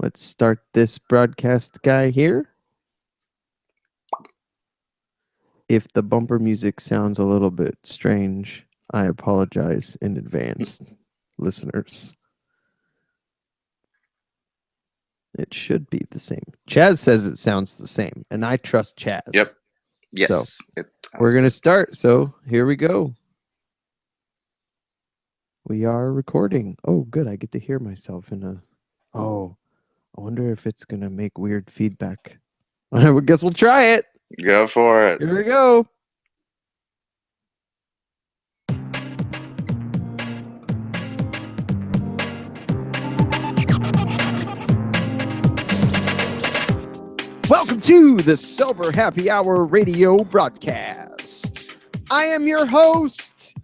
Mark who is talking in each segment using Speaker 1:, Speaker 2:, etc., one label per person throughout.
Speaker 1: Let's start this broadcast guy here. If the bumper music sounds a little bit strange, I apologize in advance, listeners. It should be the same. Chaz says it sounds the same, and I trust Chaz.
Speaker 2: Yep. Yes.
Speaker 1: So, we're going to start. So here we go. We are recording. Oh, good. I get to hear myself in a... Oh, I wonder if it's going to make weird feedback. I guess we'll try it.
Speaker 2: Go for it.
Speaker 1: Here we go. Welcome to the Sober Happy Hour radio broadcast. I am your host.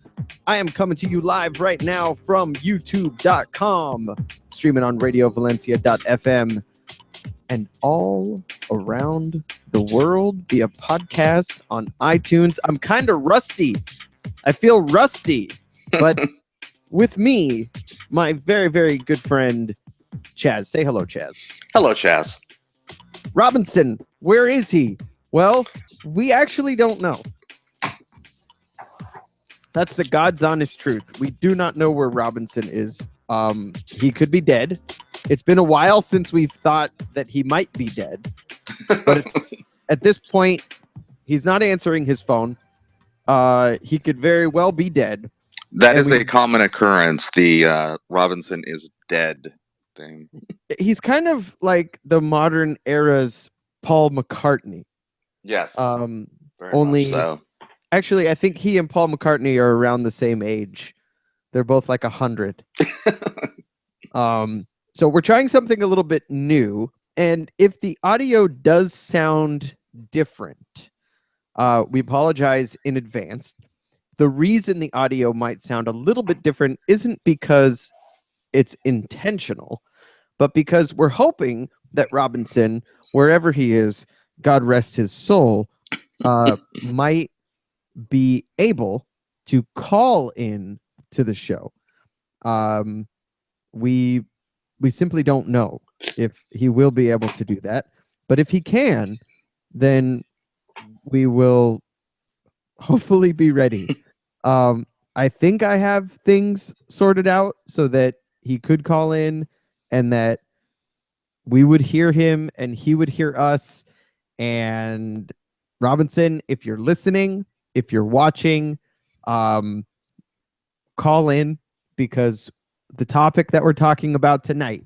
Speaker 1: I am coming to you live right now from youtube.com, streaming on radiovalencia.fm, and all around the world via podcast on iTunes. I'm kind of rusty. I feel rusty, but with me, my very, very good friend, Chaz. Say hello, Chaz.
Speaker 2: Hello, Chaz.
Speaker 1: Robinson, where is he? Well, we actually don't know. That's the God's honest truth. We do not know where Robinson is. He could be dead. It's been a while since we've thought that he might be dead. But at this point, he's not answering his phone. He could very well be dead.
Speaker 2: That is a common occurrence, the Robinson is dead thing.
Speaker 1: He's kind of like the modern era's Paul McCartney.
Speaker 2: Yes.
Speaker 1: Very
Speaker 2: only so.
Speaker 1: Actually, I think he and Paul McCartney are around the same age. They're both like 100. So we're trying something a little bit new. And if the audio does sound different, we apologize in advance. The reason the audio might sound a little bit different isn't because it's intentional, but because we're hoping that Robinson, wherever he is, God rest his soul, might be able to call in to the show. We simply don't know if he will be able to do that, but if he can, then we will hopefully be ready. I think I have things sorted out so that he could call in and that we would hear him and he would hear us. And Robinson, if you're listening, if you're watching, call in, because the topic that we're talking about tonight,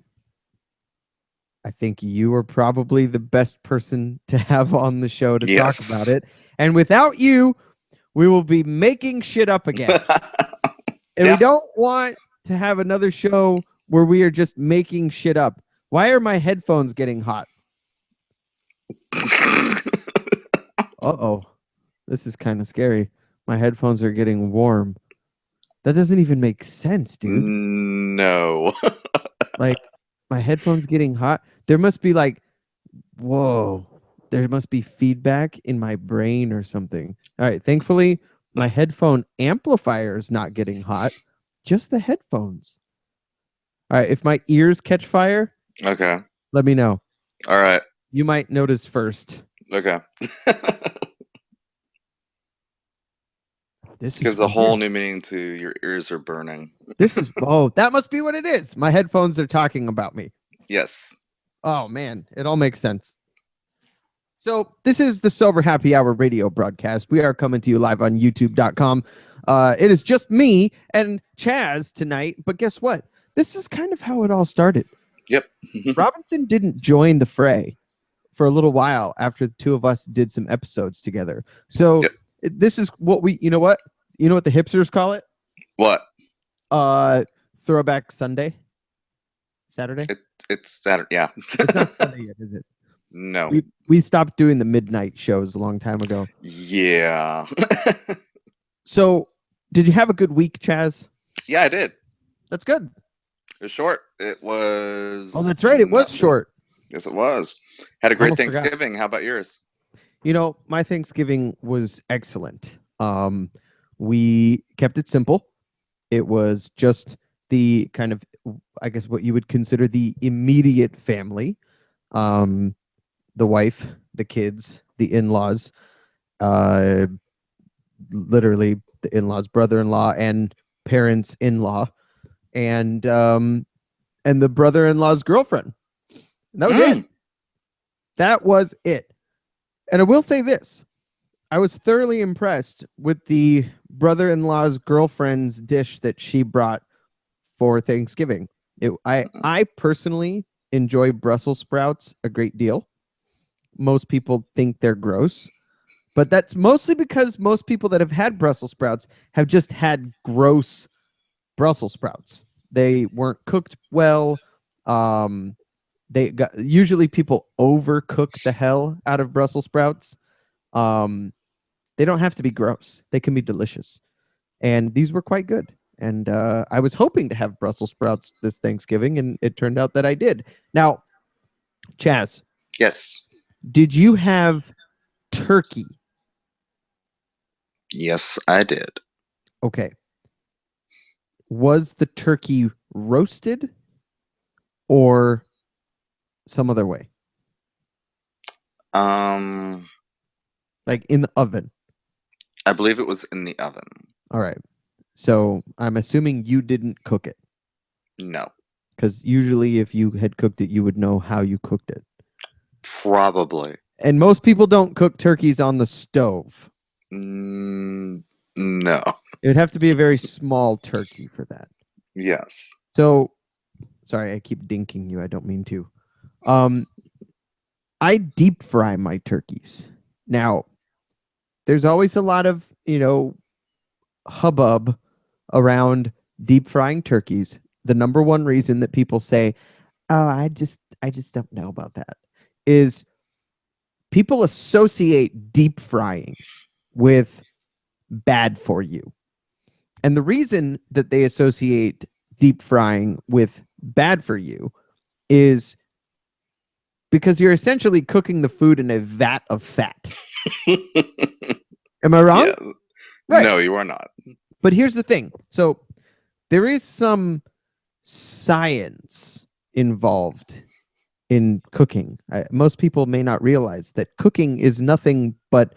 Speaker 1: I think you are probably the best person to have on the show to talk about it. And without you, we will be making shit up again. And we don't want to have another show where we are just making shit up. Why are my headphones getting hot? Uh-oh. This is kind of scary. My headphones are getting warm. That doesn't even make sense, dude.
Speaker 2: No.
Speaker 1: Like, my headphones getting hot. There must be like, whoa. There must be feedback in my brain or something. All right. Thankfully, my headphone amplifier is not getting hot. Just the headphones. All right. If my ears catch fire,
Speaker 2: okay,
Speaker 1: let me know.
Speaker 2: All right.
Speaker 1: You might notice first.
Speaker 2: Okay.
Speaker 1: This
Speaker 2: gives a whole new meaning to your ears are burning.
Speaker 1: This is that must be what it is. My headphones are talking about me.
Speaker 2: Yes.
Speaker 1: Oh man, it all makes sense. So this is the Sober Happy Hour radio broadcast. We are coming to you live on youtube.com. It is just me and Chaz tonight, but guess what? This is kind of how it all started.
Speaker 2: Yep.
Speaker 1: Robinson didn't join the fray for a little while after the two of us did some episodes together. So this is what you know what the hipsters call it?
Speaker 2: What?
Speaker 1: Throwback Sunday? Saturday?
Speaker 2: It's Saturday, yeah.
Speaker 1: It's not Sunday yet, is it?
Speaker 2: No.
Speaker 1: We stopped doing the midnight shows a long time ago.
Speaker 2: Yeah.
Speaker 1: So, did you have a good week, Chaz?
Speaker 2: Yeah, I did.
Speaker 1: That's good.
Speaker 2: It was short. It was...
Speaker 1: Oh, that's right. It was short.
Speaker 2: Yes, it was. Had a great
Speaker 1: Almost
Speaker 2: Thanksgiving.
Speaker 1: Forgot.
Speaker 2: How about yours?
Speaker 1: You know, my Thanksgiving was excellent. We kept it simple. It was just the kind of I guess what you would consider the immediate family, the wife, the kids, the in-laws, uh, literally the in-laws, brother-in-law, and parents-in-law, and the brother-in-law's girlfriend. And that was it. That was it. And I will say this. I was thoroughly impressed with the brother-in-law's girlfriend's dish that she brought for Thanksgiving. I personally enjoy Brussels sprouts a great deal. Most people think they're gross, but that's mostly because most people that have had Brussels sprouts have just had gross Brussels sprouts. They weren't cooked well. Usually people overcook the hell out of Brussels sprouts. They don't have to be gross. They can be delicious. And these were quite good. And I was hoping to have Brussels sprouts this Thanksgiving, and it turned out that I did. Now, Chaz.
Speaker 2: Yes.
Speaker 1: Did you have turkey?
Speaker 2: Yes, I did.
Speaker 1: Okay. Was the turkey roasted or some other way? Like in the oven?
Speaker 2: I believe it was in the oven.
Speaker 1: All right. So I'm assuming you didn't cook it.
Speaker 2: No.
Speaker 1: Because usually if you had cooked it, you would know how you cooked it.
Speaker 2: Probably.
Speaker 1: And most people don't cook turkeys on the stove.
Speaker 2: No.
Speaker 1: It would have to be a very small turkey for that.
Speaker 2: Yes.
Speaker 1: So, sorry, I keep dinking you. I don't mean to. I deep fry my turkeys. Now, there's always a lot of, hubbub around deep frying turkeys. The number one reason that people say, "Oh, I just don't know about that," is people associate deep frying with bad for you. And the reason that they associate deep frying with bad for you is because you're essentially cooking the food in a vat of fat. Am I wrong?
Speaker 2: Yeah.
Speaker 1: Right.
Speaker 2: No, you are not.
Speaker 1: But here's the thing. So there is some science involved in cooking. Most people may not realize that cooking is nothing but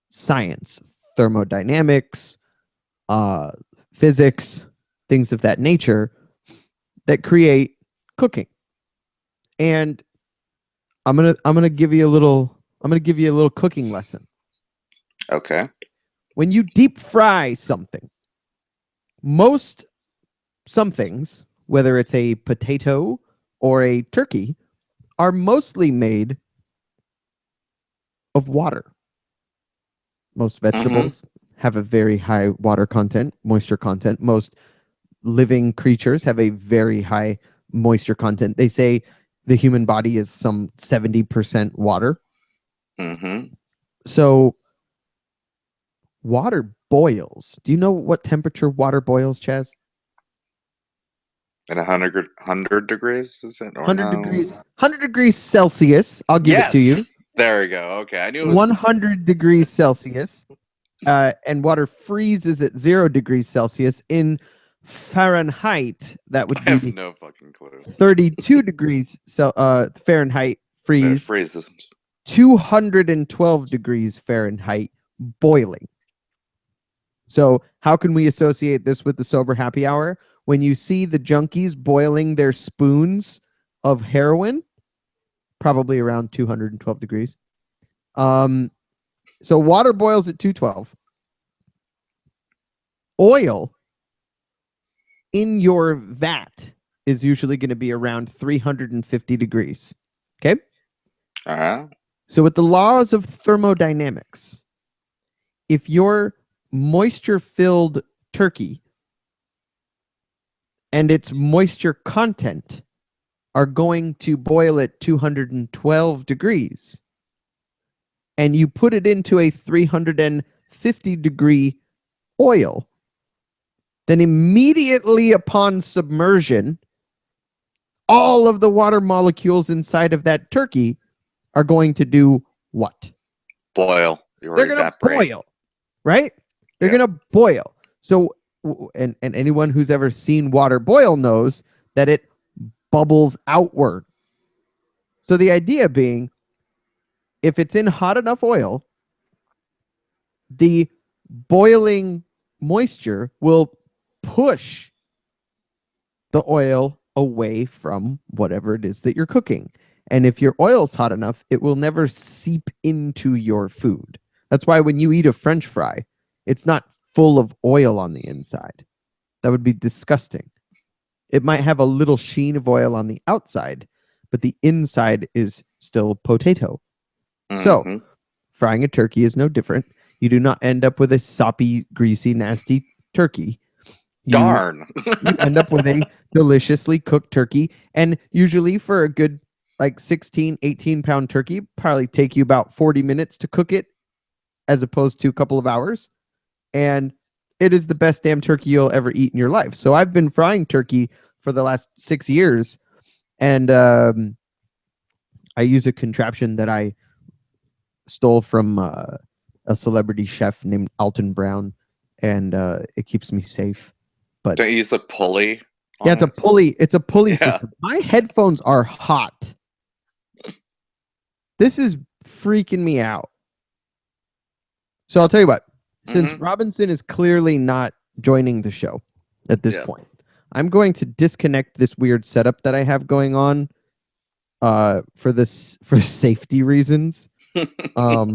Speaker 1: science, thermodynamics, physics, things of that nature that create cooking. And I'm gonna give you a little cooking lesson.
Speaker 2: Okay.
Speaker 1: When you deep fry something, some things, whether it's a potato or a turkey, are mostly made of water. Most vegetables have a very high water content, moisture content. Most living creatures have a very high moisture content. They say the human body is some 70% water. So water boils. Do you know what temperature water boils, Chaz?
Speaker 2: At 100 degrees, is it? Or
Speaker 1: 100 degrees Celsius. I'll give it to you.
Speaker 2: There we go. Okay, I knew it was
Speaker 1: 100 degrees Celsius. And water freezes at 0 degrees Celsius. In Fahrenheit, that would be
Speaker 2: I have no fucking clue.
Speaker 1: 32 degrees Fahrenheit freeze.
Speaker 2: It freezes.
Speaker 1: 212 degrees Fahrenheit boiling. So how can we associate this with the sober happy hour? When you see the junkies boiling their spoons of heroin, probably around 212 degrees. So water boils at 212. Oil in your vat is usually going to be around 350 degrees. Okay? So with the laws of thermodynamics, if your moisture-filled turkey and its moisture content are going to boil at 212 degrees, and you put it into a 350 degree oil, then immediately upon submersion, all of the water molecules inside of that turkey are going to do what?
Speaker 2: Boil.
Speaker 1: They're going to boil, right? They're going to boil. So, and anyone who's ever seen water boil knows that it bubbles outward. So the idea being, if it's in hot enough oil, the boiling moisture will push the oil away from whatever it is that you're cooking. And if your oil's hot enough, it will never seep into your food. That's why when you eat a French fry, it's not full of oil on the inside. That would be disgusting. It might have a little sheen of oil on the outside, but the inside is still potato. So, frying a turkey is no different. You do not end up with a soppy, greasy, nasty turkey.
Speaker 2: Darn.
Speaker 1: You end up with a deliciously cooked turkey. And usually for a good 16, 18-pound turkey, probably take you about 40 minutes to cook it as opposed to a couple of hours. And it is the best damn turkey you'll ever eat in your life. So I've been frying turkey for the last 6 years. And I use a contraption that I stole from a celebrity chef named Alton Brown. And it keeps me safe. But
Speaker 2: don't you use a pulley?
Speaker 1: Yeah, it's a pulley. It's a pulley
Speaker 2: Yeah.
Speaker 1: system. My headphones are hot. This is freaking me out. So I'll tell you what. Since Robinson is clearly not joining the show at this point, I'm going to disconnect this weird setup that I have going on for safety reasons. Let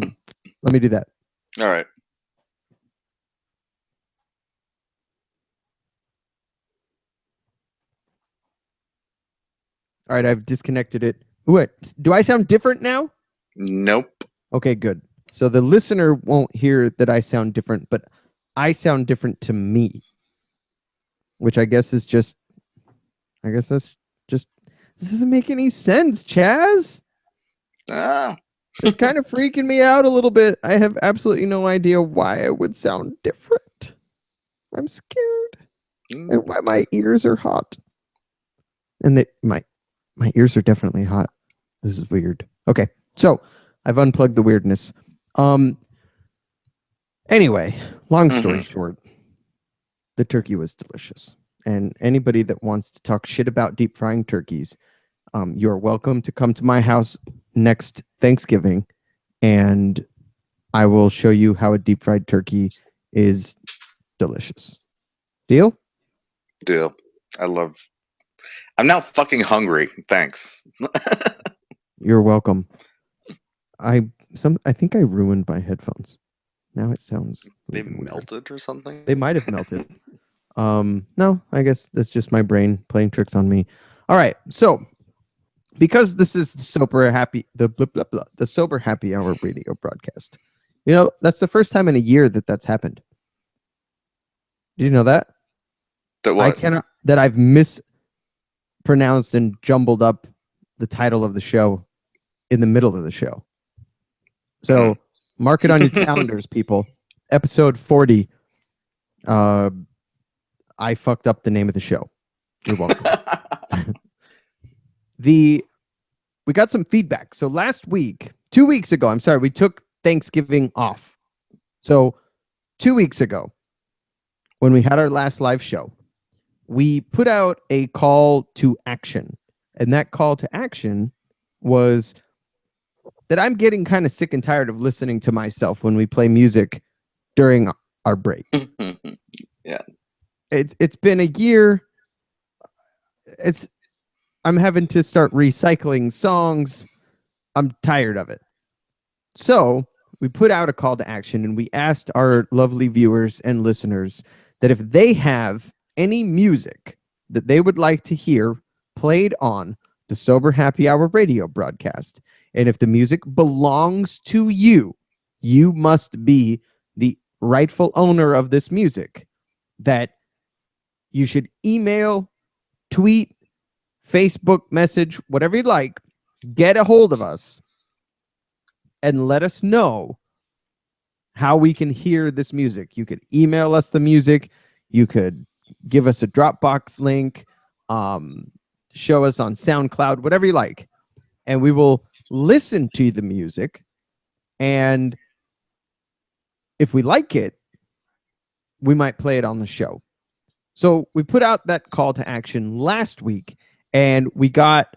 Speaker 1: me do that.
Speaker 2: All right.
Speaker 1: All right, I've disconnected it. What? Do I sound different now?
Speaker 2: Nope.
Speaker 1: Okay, good. So the listener won't hear that I sound different, but I sound different to me, which I guess that's just, this doesn't make any sense, Chaz. It's kind of freaking me out a little bit. I have absolutely no idea why I would sound different. I'm scared. And why my ears are hot. And my ears are definitely hot. This is weird. Okay, so I've unplugged the weirdness. Anyway, long story short, the turkey was delicious. And anybody that wants to talk shit about deep frying turkeys, you're welcome to come to my house next Thanksgiving, and I will show you how a deep fried turkey is delicious. Deal?
Speaker 2: Deal. I'm now fucking hungry. Thanks.
Speaker 1: You're welcome. I think I ruined my headphones. Now it sounds
Speaker 2: they melted or something.
Speaker 1: They might have melted. No, I guess that's just my brain playing tricks on me. All right, so because this is the sober happy hour radio broadcast, that's the first time in a year that's happened. Did you know that?
Speaker 2: That what?
Speaker 1: That I've mispronounced and jumbled up the title of the show in the middle of the show. So mark it on your calendars, people. Episode 40. I fucked up the name of the show. You're welcome. We got some feedback. So 2 weeks ago, we took Thanksgiving off. So 2 weeks ago, when we had our last live show, we put out a call to action. And that call to action was that I'm getting kind of sick and tired of listening to myself when we play music during our break.
Speaker 2: Yeah.
Speaker 1: It's been a year. I'm having to start recycling songs. I'm tired of it. So we put out a call to action and we asked our lovely viewers and listeners that if they have any music that they would like to hear played on the Sober Happy Hour radio broadcast, and if the music belongs to you, you must be the rightful owner of this music, that you should email, tweet, Facebook message, whatever you'd like, get a hold of us and let us know how we can hear this music. You could email us the music. You could give us a Dropbox link, show us on SoundCloud, whatever you like. And we will listen to the music. And if we like it, we might play it on the show. So we put out that call to action last week, and we got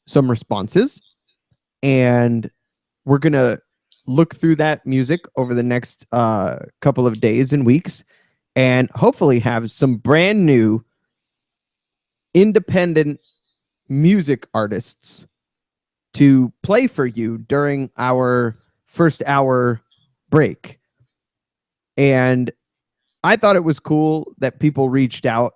Speaker 1: some responses, and we're gonna look through that music over the next couple of days and weeks, and hopefully have some brand new independent music artists to play for you during our first hour break. And I thought it was cool that people reached out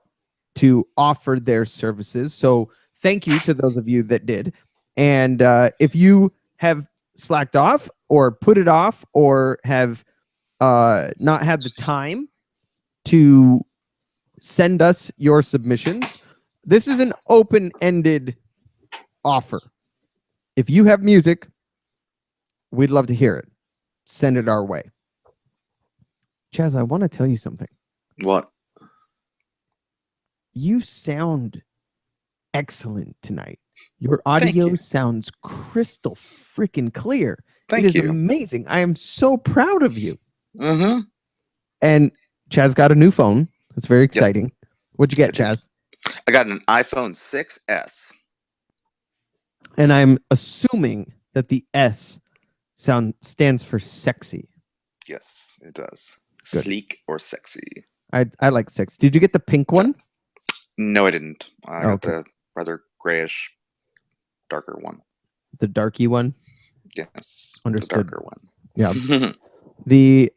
Speaker 1: to offer their services. So thank you to those of you that did. And if you have slacked off or put it off or have not had the time to send us your submissions, this is an open-ended offer. If you have music, we'd love to hear it. Send it our way. Chaz, I want to tell you something.
Speaker 2: What?
Speaker 1: You sound excellent tonight. Your audio sounds crystal freaking clear.
Speaker 2: Thank
Speaker 1: it is
Speaker 2: you.
Speaker 1: amazing. I am so proud of you.
Speaker 2: Mm-hmm.
Speaker 1: And Chaz got a new phone. That's very exciting. Yep. What'd you get, Chaz?
Speaker 2: I got an iPhone 6S.
Speaker 1: And I'm assuming that the S stands for sexy.
Speaker 2: Yes, it does.
Speaker 1: Good.
Speaker 2: Sleek or sexy.
Speaker 1: I like sexy. Did you get the pink one?
Speaker 2: No, I didn't. I got the rather grayish, darker one.
Speaker 1: The darky one?
Speaker 2: Yes.
Speaker 1: Understood.
Speaker 2: The darker one.
Speaker 1: Yeah. The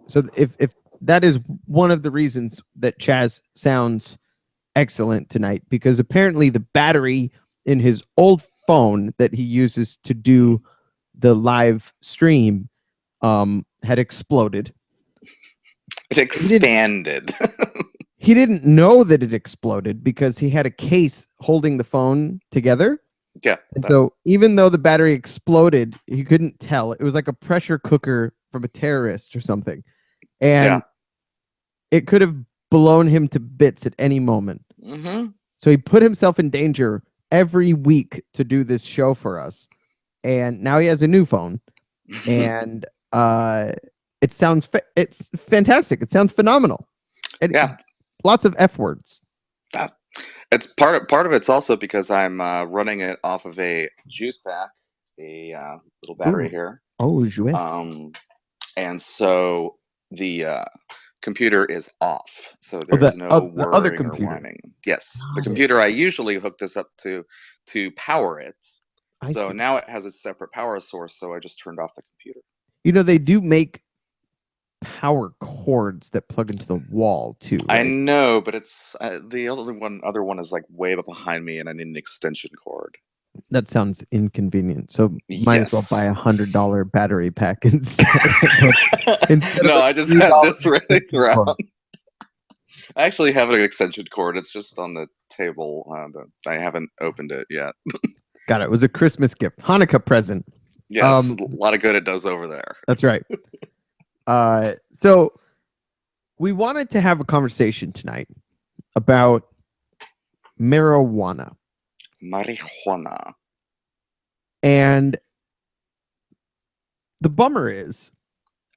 Speaker 1: so if that is one of the reasons that Chaz sounds excellent tonight, because apparently the battery in his old phone that he uses to do the live stream had exploded.
Speaker 2: It expanded.
Speaker 1: He didn't know that it exploded because he had a case holding the phone together.
Speaker 2: Yeah.
Speaker 1: And so even though the battery exploded, he couldn't tell. It was like a pressure cooker from a terrorist or something. And it could have blown him to bits at any moment.
Speaker 2: Mm-hmm.
Speaker 1: So he put himself in danger every week to do this show for us. And now he has a new phone. And it sounds it's fantastic. It sounds phenomenal.
Speaker 2: Yeah.
Speaker 1: Lots of F words.
Speaker 2: It's part of it's also because I'm running it off of a juice pack, a little battery here.
Speaker 1: Oh, juice.
Speaker 2: And so the computer is off, so there's no whirring or whining. Yes, the computer I usually hook this up to power it. So now it has a separate power source, so I just turned off the computer.
Speaker 1: You know, they do make power cords that plug into the wall too, right?
Speaker 2: I know, but it's the other one is like way behind me, and I need an extension cord.
Speaker 1: That sounds inconvenient. So might as well buy $100 battery pack instead.
Speaker 2: No, I just had this ready around. I actually have an extension cord. It's just on the table, but I haven't opened it yet.
Speaker 1: Got it. It was a Christmas gift, Hanukkah present.
Speaker 2: Yes, a lot of good it does over there.
Speaker 1: That's right. So we wanted to have a conversation tonight about marijuana. And the bummer is,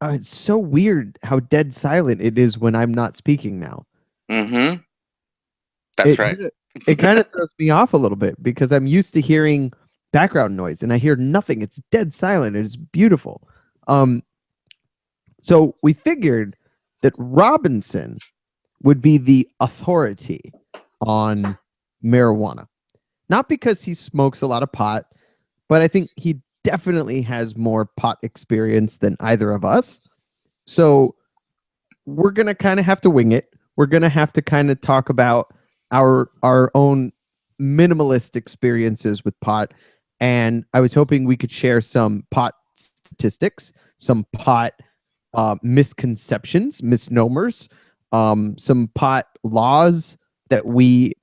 Speaker 1: it's so weird how dead silent it is when I'm not speaking now.
Speaker 2: Mm-hmm. That's right.
Speaker 1: It kind of throws me off a little bit because I'm used to hearing background noise and I hear nothing. It's dead silent. It's beautiful. So we figured that Robinson would be the authority on marijuana. Not because he smokes a lot of pot, but I think he definitely has more pot experience than either of us. So we're going to kind of have to wing it. We're going to have to kind of talk about our own minimalist experiences with pot. And I was hoping we could share some pot statistics, some pot misconceptions, misnomers, some pot laws that we,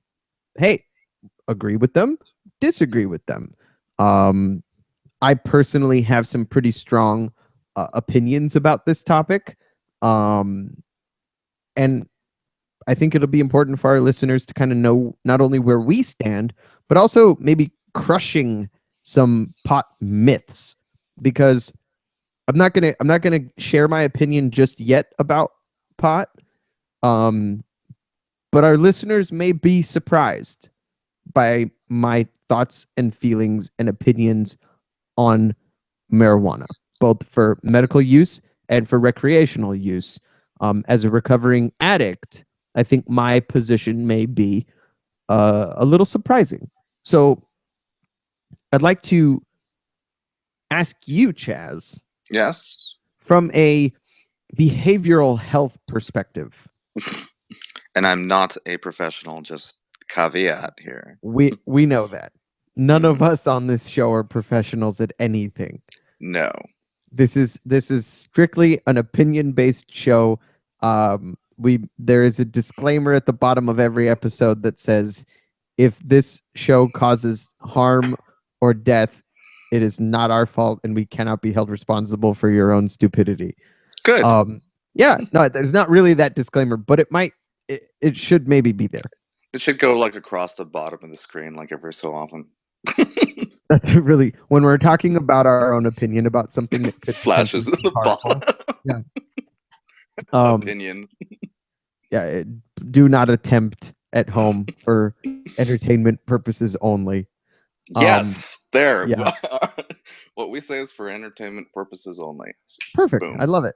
Speaker 1: agree with them, disagree with them. I personally have some pretty strong opinions about this topic. And I think it'll be important for our listeners to kind of know not only where we stand, but also maybe crushing some pot myths, because I'm not gonna share my opinion just yet about pot. but our listeners may be surprised by my thoughts and feelings and opinions on marijuana, both for medical use and for recreational use. As a recovering addict, I think my position may be a little surprising. So I'd like to ask you, Chaz.
Speaker 2: Yes.
Speaker 1: From a behavioral health perspective.
Speaker 2: And I'm not a professional, just caveat here.
Speaker 1: We know that. None of us on this show are professionals at anything.
Speaker 2: No.
Speaker 1: This is strictly an opinion-based show. There is a disclaimer at the bottom of every episode that says if this show causes harm or death, it is not our fault, and we cannot be held responsible for your own stupidity.
Speaker 2: Good.
Speaker 1: Yeah, no, there's not really that disclaimer, but it should maybe be there.
Speaker 2: It should go like across the bottom of the screen, like every so often.
Speaker 1: That's really when we're talking about our own opinion about something that could
Speaker 2: flashes in the bottom.
Speaker 1: Yeah.
Speaker 2: Opinion.
Speaker 1: Yeah, do not attempt at home for entertainment purposes only.
Speaker 2: Yes, there.
Speaker 1: Yeah.
Speaker 2: What we say is for entertainment purposes only.
Speaker 1: Perfect.
Speaker 2: Boom.
Speaker 1: I love it.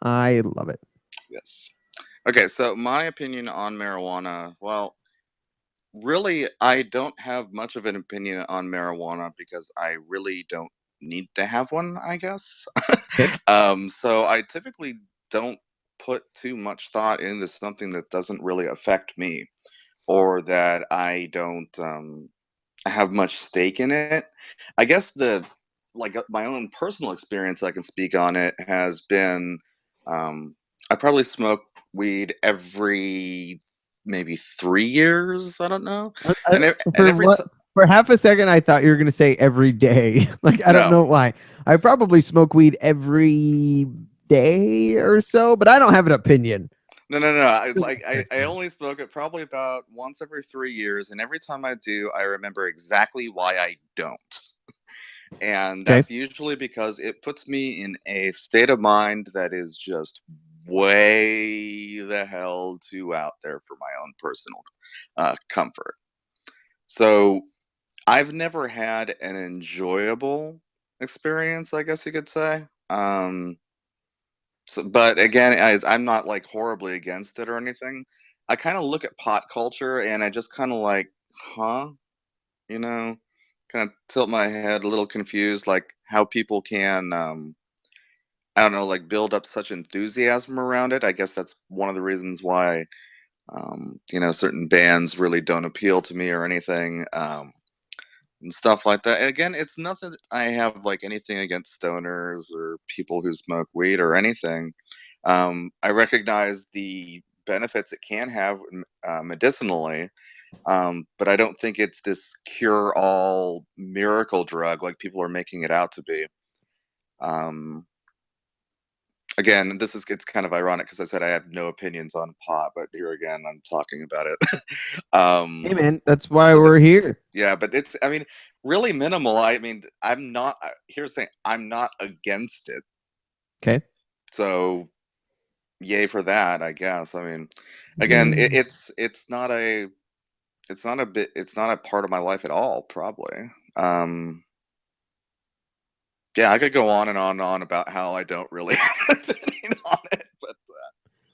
Speaker 1: I love it.
Speaker 2: Yes. Okay, so my opinion on marijuana, well, really, I don't have much of an opinion on marijuana because I really don't need to have one, I guess.
Speaker 1: Okay.
Speaker 2: So I typically don't put too much thought into something that doesn't really affect me or that I don't have much stake in it. I guess my own personal experience I can speak on it has been I probably smoke weed every maybe 3 years. I don't know.
Speaker 1: For half a second, I thought you were going to say every day. Like, I don't know why. I probably smoke weed every day or so, but I don't have an opinion.
Speaker 2: No. I only smoke it probably about once every 3 years, and every time I do, I remember exactly why I don't. And that's usually because it puts me in a state of mind that is just way the hell too out there for my own personal comfort. So I've never had an enjoyable experience, I guess you could say. But again, I'm not like horribly against it or anything. I kind of look at pot culture and I just kind of like, huh? You know, kind of tilt my head a little confused, like how people can, I don't know, like build up such enthusiasm around it. I guess that's one of the reasons why, certain bands really don't appeal to me or anything. And stuff like that. And again, it's nothing. I have like anything against stoners or people who smoke weed or anything. I recognize the benefits it can have medicinally, but I don't think it's this cure-all miracle drug like people are making it out to be. Again, it's kind of ironic because I said I have no opinions on pot, but here again, I'm talking about it.
Speaker 1: Hey, man, that's why we're here.
Speaker 2: Yeah, but I mean, really minimal. I mean, I'm not, here's the thing, I'm not against it.
Speaker 1: Okay.
Speaker 2: So, yay for that, I guess. I mean, again, it's not a part of my life at all, probably. Yeah, I could go on and on and on about how I don't really have an opinion on it, but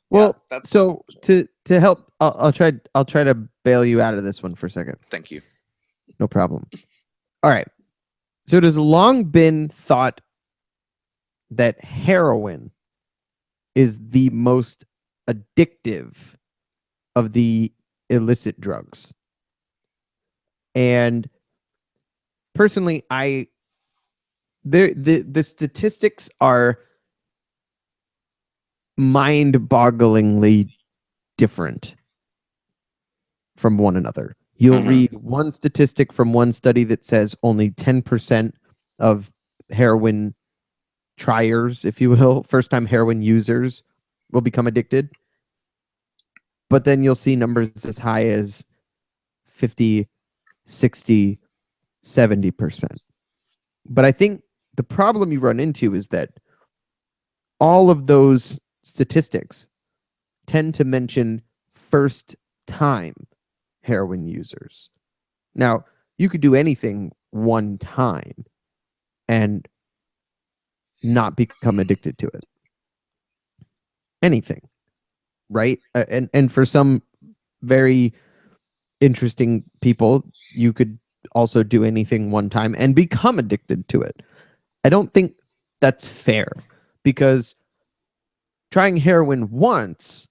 Speaker 1: well, yeah, so to help, I'll try to bail you out of this one for a second.
Speaker 2: Thank you.
Speaker 1: No problem. All right. So it has long been thought that heroin is the most addictive of the illicit drugs. And personally, the statistics are mind-bogglingly different from one another. You'll read one statistic from one study that says only 10% of heroin triers, if you will, first-time heroin users will become addicted. But then you'll see numbers as high as 50, 60, 70%. But I think the problem you run into is that all of those statistics tend to mention first time heroin users. Now, you could do anything one time and not become addicted to it. Anything, right? And for some very interesting people, you could also do anything one time and become addicted to it. I don't think that's fair, because trying heroin once,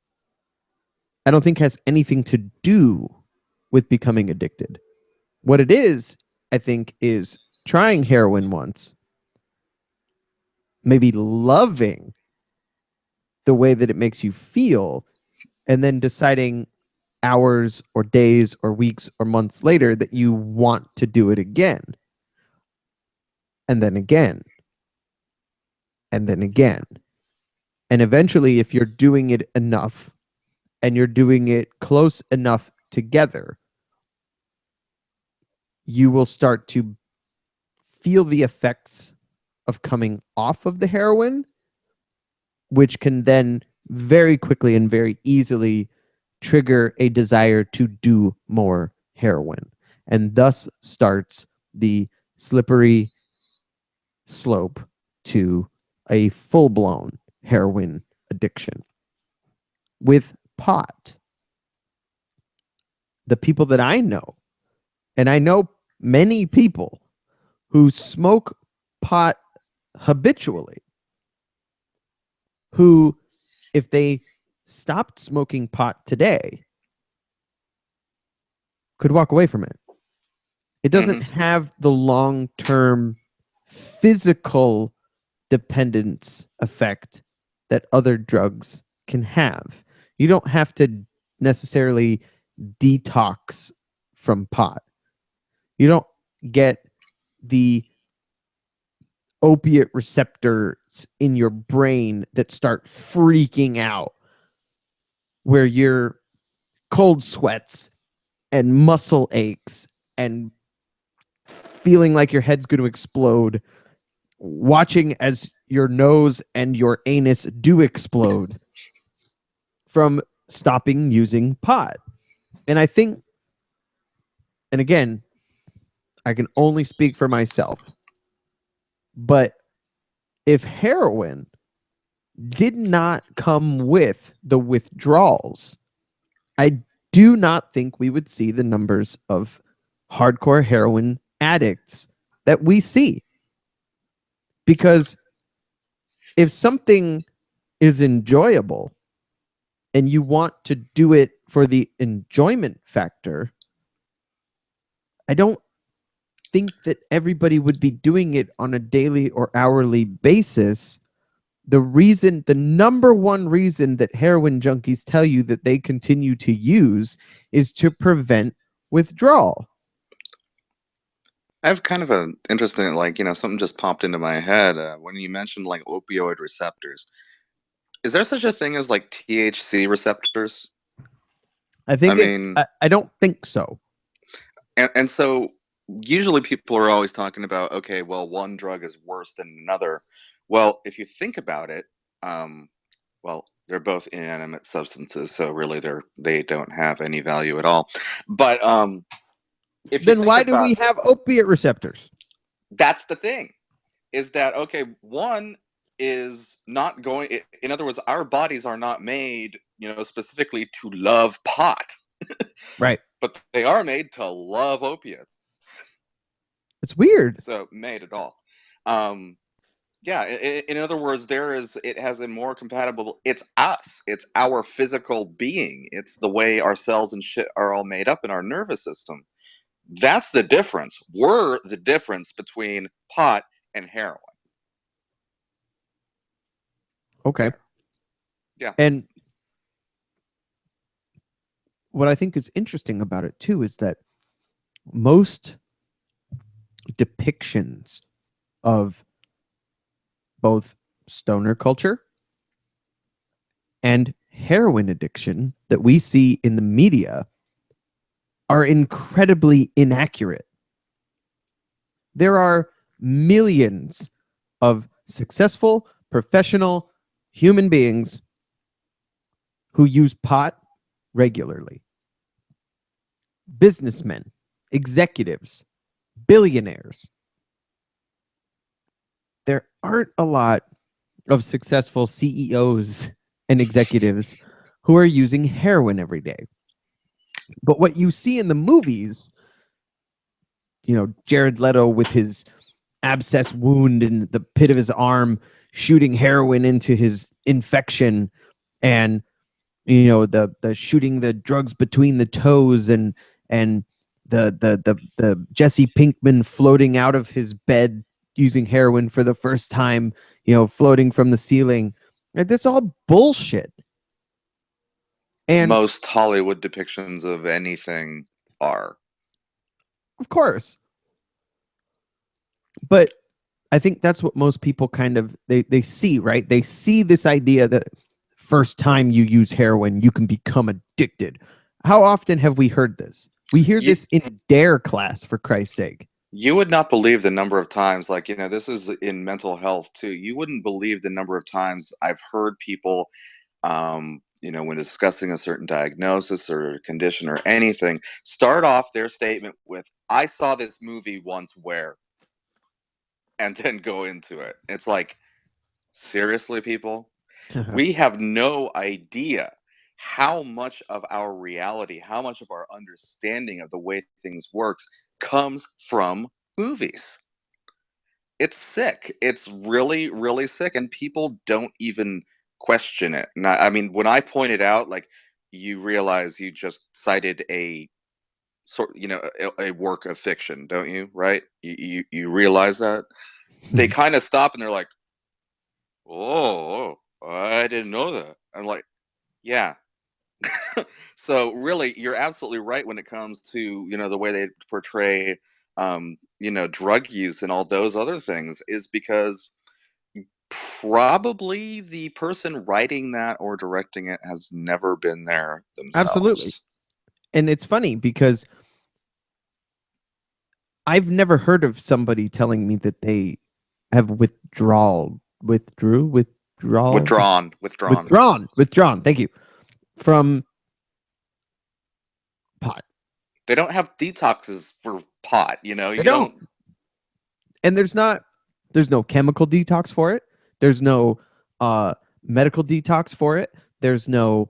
Speaker 1: I don't think has anything to do with becoming addicted. What it is, I think, is trying heroin once, maybe loving the way that it makes you feel, and then deciding hours or days or weeks or months later that you want to do it again. And then again. And then again. And eventually, if you're doing it enough and you're doing it close enough together, you will start to feel the effects of coming off of the heroin, which can then very quickly and very easily trigger a desire to do more heroin. And thus starts the slippery slope to a full-blown heroin addiction. With pot, the people that I know, and I know many people who smoke pot habitually, who, if they stopped smoking pot today, could walk away from it. It doesn't have the long-term physical dependence effect that other drugs can have. You don't have to necessarily detox from pot. You don't get the opiate receptors in your brain that start freaking out, where you're cold sweats and muscle aches and feeling like your head's going to explode, watching as your nose and your anus do explode from stopping using pot. And I think, and again, I can only speak for myself, but if heroin did not come with the withdrawals, I do not think we would see the numbers of hardcore heroin addicts that we see. Because if something is enjoyable and you want to do it for the enjoyment factor, I don't think that everybody would be doing it on a daily or hourly basis. The number one reason that heroin junkies tell you that they continue to use is to prevent withdrawal.
Speaker 2: I have kind of an interesting, something just popped into my head when you mentioned like opioid receptors. Is there such a thing as like THC receptors?
Speaker 1: I don't think so.
Speaker 2: And so usually people are always talking about, okay, well, one drug is worse than another. Well, if you think about it, well, they're both inanimate substances, so really they don't have any value at all. But if
Speaker 1: then why do we have opiate receptors?
Speaker 2: That's the thing, is that, okay, one is not going, in other words, our bodies are not made, specifically to love pot.
Speaker 1: Right.
Speaker 2: But they are made to love opiates.
Speaker 1: It's weird.
Speaker 2: So made at all. Yeah, in other words, it has a more compatible, it's us, it's our physical being, it's the way our cells and shit are all made up in our nervous system. That's the difference. We're the difference between pot and heroin.
Speaker 1: Okay.
Speaker 2: Yeah.
Speaker 1: And what I think is interesting about it too is that most depictions of both stoner culture and heroin addiction that we see in the media are incredibly inaccurate. There are millions of successful, professional human beings who use pot regularly. businessmen, executives, billionaires. There aren't a lot of successful CEOs and executives who are using heroin every day. But what you see in the movies, Jared Leto with his abscess wound in the pit of his arm, shooting heroin into his infection, and the shooting the drugs between the toes, and the Jesse Pinkman floating out of his bed using heroin for the first time, floating from the ceiling. Like, that's all bullshit. And
Speaker 2: most Hollywood depictions of anything are.
Speaker 1: Of course. But I think that's what most people kind of, they see, right? They see this idea that first time you use heroin, you can become addicted. How often have we heard this? We hear this in DARE class, for Christ's sake.
Speaker 2: You would not believe the number of times, like, this is in mental health too. You wouldn't believe the number of times I've heard people, when discussing a certain diagnosis or condition or anything, start off their statement with, I saw this movie once where, and then go into it. It's like, seriously, people? We have no idea how much of our reality, how much of our understanding of the way things works comes from movies. It's sick. It's really, really sick. And people don't even question it. And I mean, when I pointed out, like, you realize you just cited a a work of fiction, don't you? Right? You realize that? They kind of stop and they're like, oh, I didn't know that. I'm like, yeah. So really, you're absolutely right when it comes to, the way they portray, drug use and all those other things, is because probably the person writing that or directing it has never been there themselves.
Speaker 1: Absolutely. And it's funny because I've never heard of somebody telling me that they have withdrawn. Thank you. From pot.
Speaker 2: They don't have detoxes for pot, you
Speaker 1: don't. And there's no chemical detox for it. There's no medical detox for it. There's no,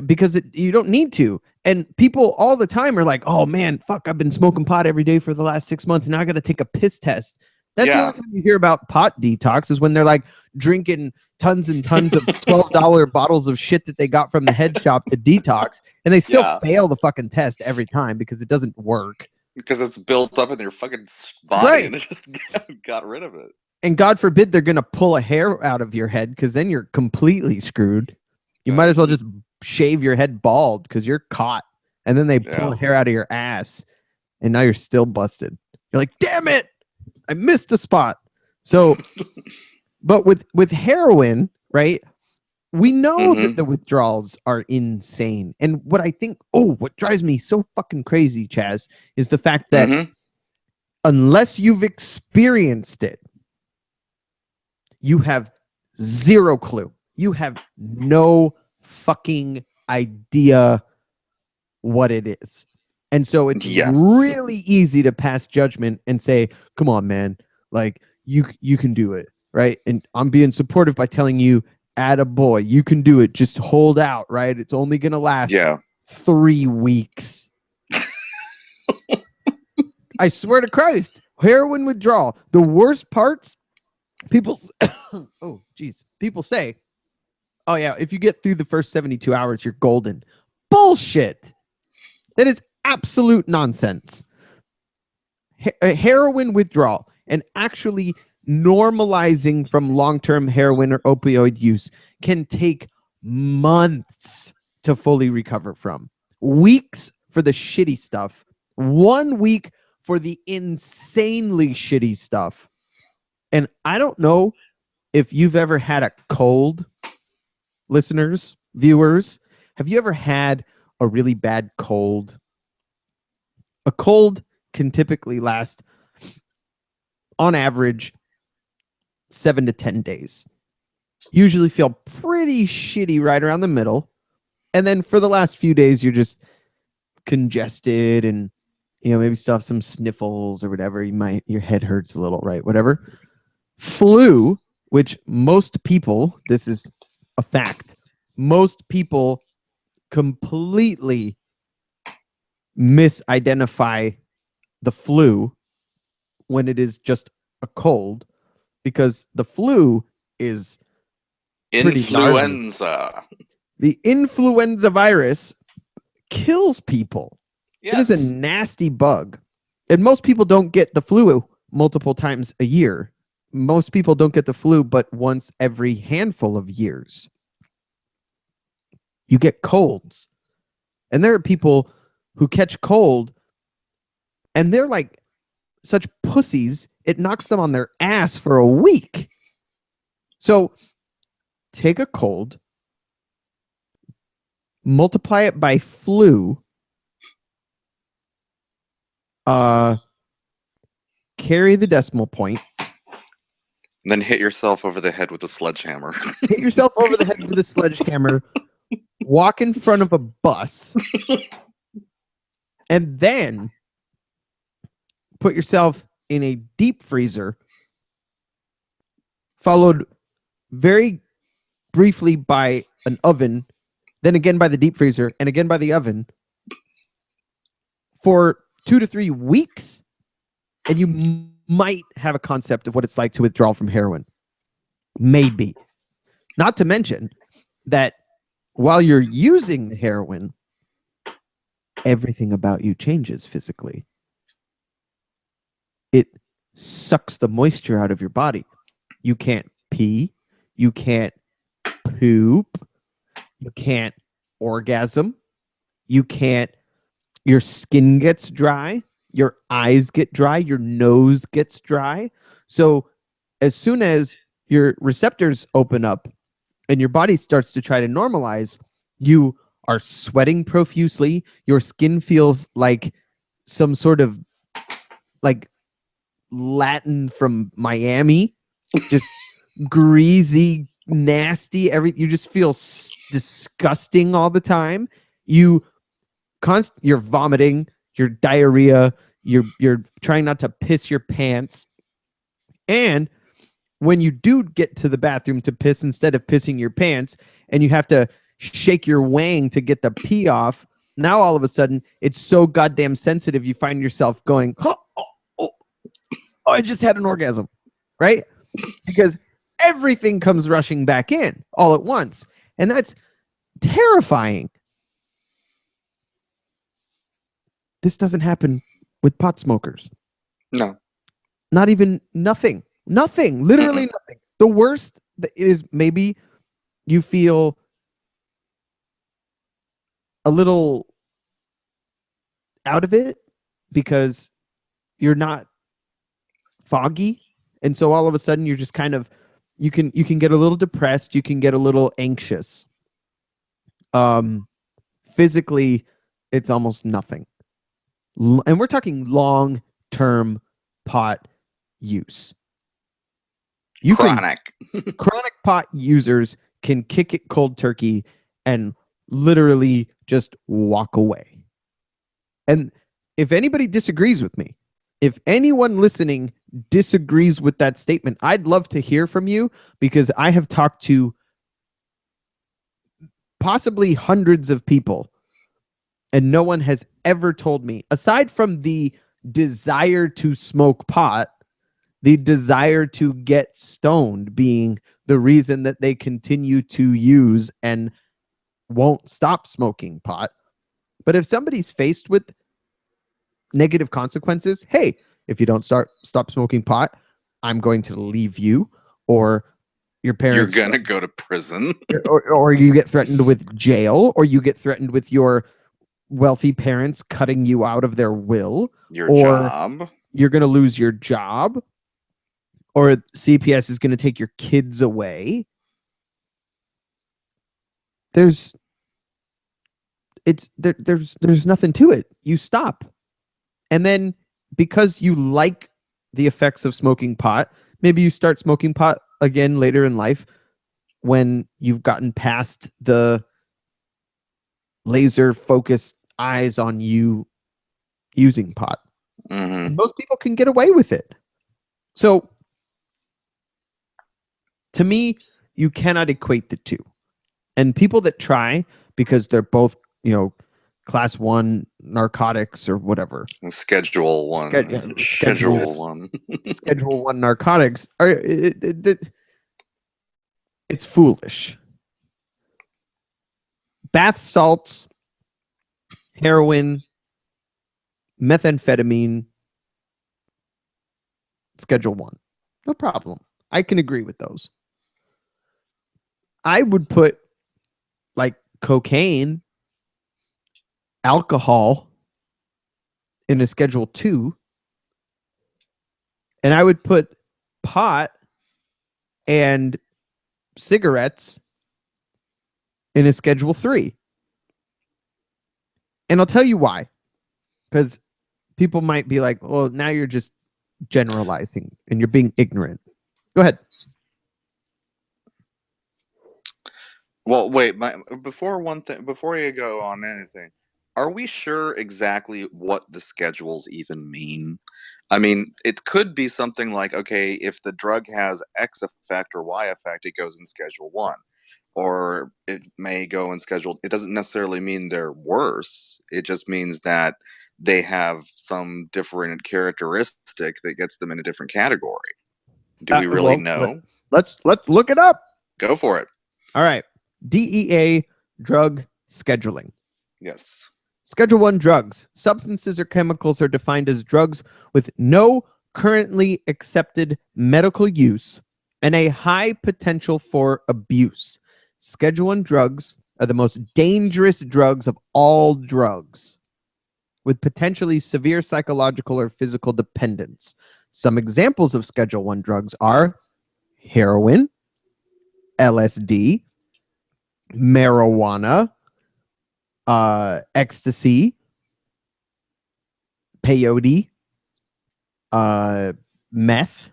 Speaker 1: because you don't need to. And people all the time are like, oh man, fuck, I've been smoking pot every day for the last 6 months, and now I got to take a piss test. That's the only time you hear about pot detox, is when they're like drinking tons and tons of $12 bottles of shit that they got from the head shop to detox, and they still fail the fucking test every time because it doesn't work.
Speaker 2: Because it's built up in their fucking body, and it just got rid of it.
Speaker 1: And God forbid they're going to pull a hair out of your head, because then you're completely screwed. You might as well just shave your head bald, because you're caught. And then they pull a hair out of your ass, and now you're still busted. You're like, damn it, I missed a spot. So, but with heroin, right, we know that the withdrawals are insane. And what I think, what drives me so fucking crazy, Chaz, is the fact that unless you've experienced it, you have zero clue. You have no fucking idea what it is. And so it's really easy to pass judgment and say, come on, man, like you can do it, right? And I'm being supportive by telling you, attaboy, you can do it. Just hold out, right? It's only going to last 3 weeks. I swear to Christ, heroin withdrawal, the worst parts, people say, oh yeah, if you get through the first 72 hours, you're golden. Bullshit. That is absolute nonsense. Heroin withdrawal and actually normalizing from long-term heroin or opioid use can take months to fully recover from. Weeks for the shitty stuff. 1 week for the insanely shitty stuff. And I don't know if you've ever had a cold, listeners, viewers. Have you ever had a really bad cold? A cold can typically last, on average, 7 to 10 days. Usually feel pretty shitty right around the middle. And then for the last few days, you're just congested and maybe still have some sniffles or whatever. Your head hurts a little, right? Whatever. Flu, which most people, this is a fact, most people completely misidentify the flu when it is just a cold, because the flu is
Speaker 2: influenza.
Speaker 1: The influenza virus kills people.
Speaker 2: Yes.
Speaker 1: It is a nasty bug. And most people don't get the flu multiple times a year. Most people don't get the flu but once every handful of years. You get colds. And there are people who catch cold and they're like such pussies, it knocks them on their ass for a week. So take a cold, multiply it by flu, carry the decimal point,
Speaker 2: and then hit yourself over the head with a sledgehammer.
Speaker 1: Hit yourself over the head with a sledgehammer, walk in front of a bus, and then put yourself in a deep freezer, followed very briefly by an oven, then again by the deep freezer, and again by the oven for 2 to 3 weeks, and you might have a concept of what it's like to withdraw from heroin. Maybe. Not to mention that while you're using the heroin, everything about you changes physically. It sucks the moisture out of your body. You can't pee. You can't poop. You can't orgasm. You can't. Your skin gets dry. Your eyes get dry. Your nose gets dry. So as soon as your receptors open up and your body starts to try to normalize, you are sweating profusely. Your skin feels like some sort of like Latin from Miami, just greasy, nasty. You just feel disgusting all the time. You're vomiting, you're diarrhea, you're trying not to piss your pants. And when you do get to the bathroom to piss instead of pissing your pants, and you have to shake your wang to get the pee off, now all of a sudden it's so goddamn sensitive you find yourself going, oh, I just had an orgasm, right? Because everything comes rushing back in all at once. And that's terrifying. This doesn't happen with pot smokers.
Speaker 2: No.
Speaker 1: Not even nothing. Nothing. Literally nothing. The worst is maybe you feel a little out of it because you're not foggy, and so all of a sudden you're just kind of you can get a little depressed, you can get a little anxious. Physically it's almost nothing, and we're talking long-term pot use.
Speaker 2: Chronic
Speaker 1: pot users can kick it cold turkey and literally just walk away. And if anybody disagrees with me, if anyone listening disagrees with that statement, I'd love to hear from you, because I have talked to possibly hundreds of people and no one has ever told me, aside from the desire to smoke pot, the desire to get stoned being the reason that they continue to use and won't stop smoking pot. But if somebody's faced with negative consequences, hey, if you don't stop smoking pot, I'm going to leave you, or your parents,
Speaker 2: you're gonna go to prison,
Speaker 1: or you get threatened with jail, or you get threatened with your wealthy parents cutting you out of their will,
Speaker 2: your job,
Speaker 1: you're going to lose your job, or CPS is going to take your kids away. There's nothing to it. You stop. And then because you like the effects of smoking pot, maybe you start smoking pot again later in life when you've gotten past the laser focused eyes on you using pot.
Speaker 2: Mm-hmm.
Speaker 1: And most people can get away with it. So, to me, you cannot equate the two. And people that try, because they're both, class 1 narcotics or whatever.
Speaker 2: Schedule 1. Schedule 1.
Speaker 1: Schedule 1 narcotics are it's foolish. Bath salts, heroin, methamphetamine, Schedule 1. No problem. I can agree with those. I would put like cocaine, alcohol in a Schedule 2. And I would put pot and cigarettes in a Schedule 3. And I'll tell you why. Because people might be like, well, now you're just generalizing and you're being ignorant. Go ahead.
Speaker 2: Well, wait, before you go on anything, are we sure exactly what the schedules even mean? I mean, it could be something like, okay, if the drug has X effect or Y effect, it goes in Schedule 1. Or it may go in Schedule. It doesn't necessarily mean they're worse. It just means that they have some different characteristic that gets them in a different category. Do we really know?
Speaker 1: Let's look it up.
Speaker 2: Go for it.
Speaker 1: All right. DEA drug scheduling.
Speaker 2: Yes.
Speaker 1: Schedule 1 drugs. Substances or chemicals are defined as drugs with no currently accepted medical use and a high potential for abuse. Schedule 1 drugs are the most dangerous drugs of all drugs, with potentially severe psychological or physical dependence. Some examples of Schedule 1 drugs are heroin, LSD, marijuana, ecstasy, peyote, meth.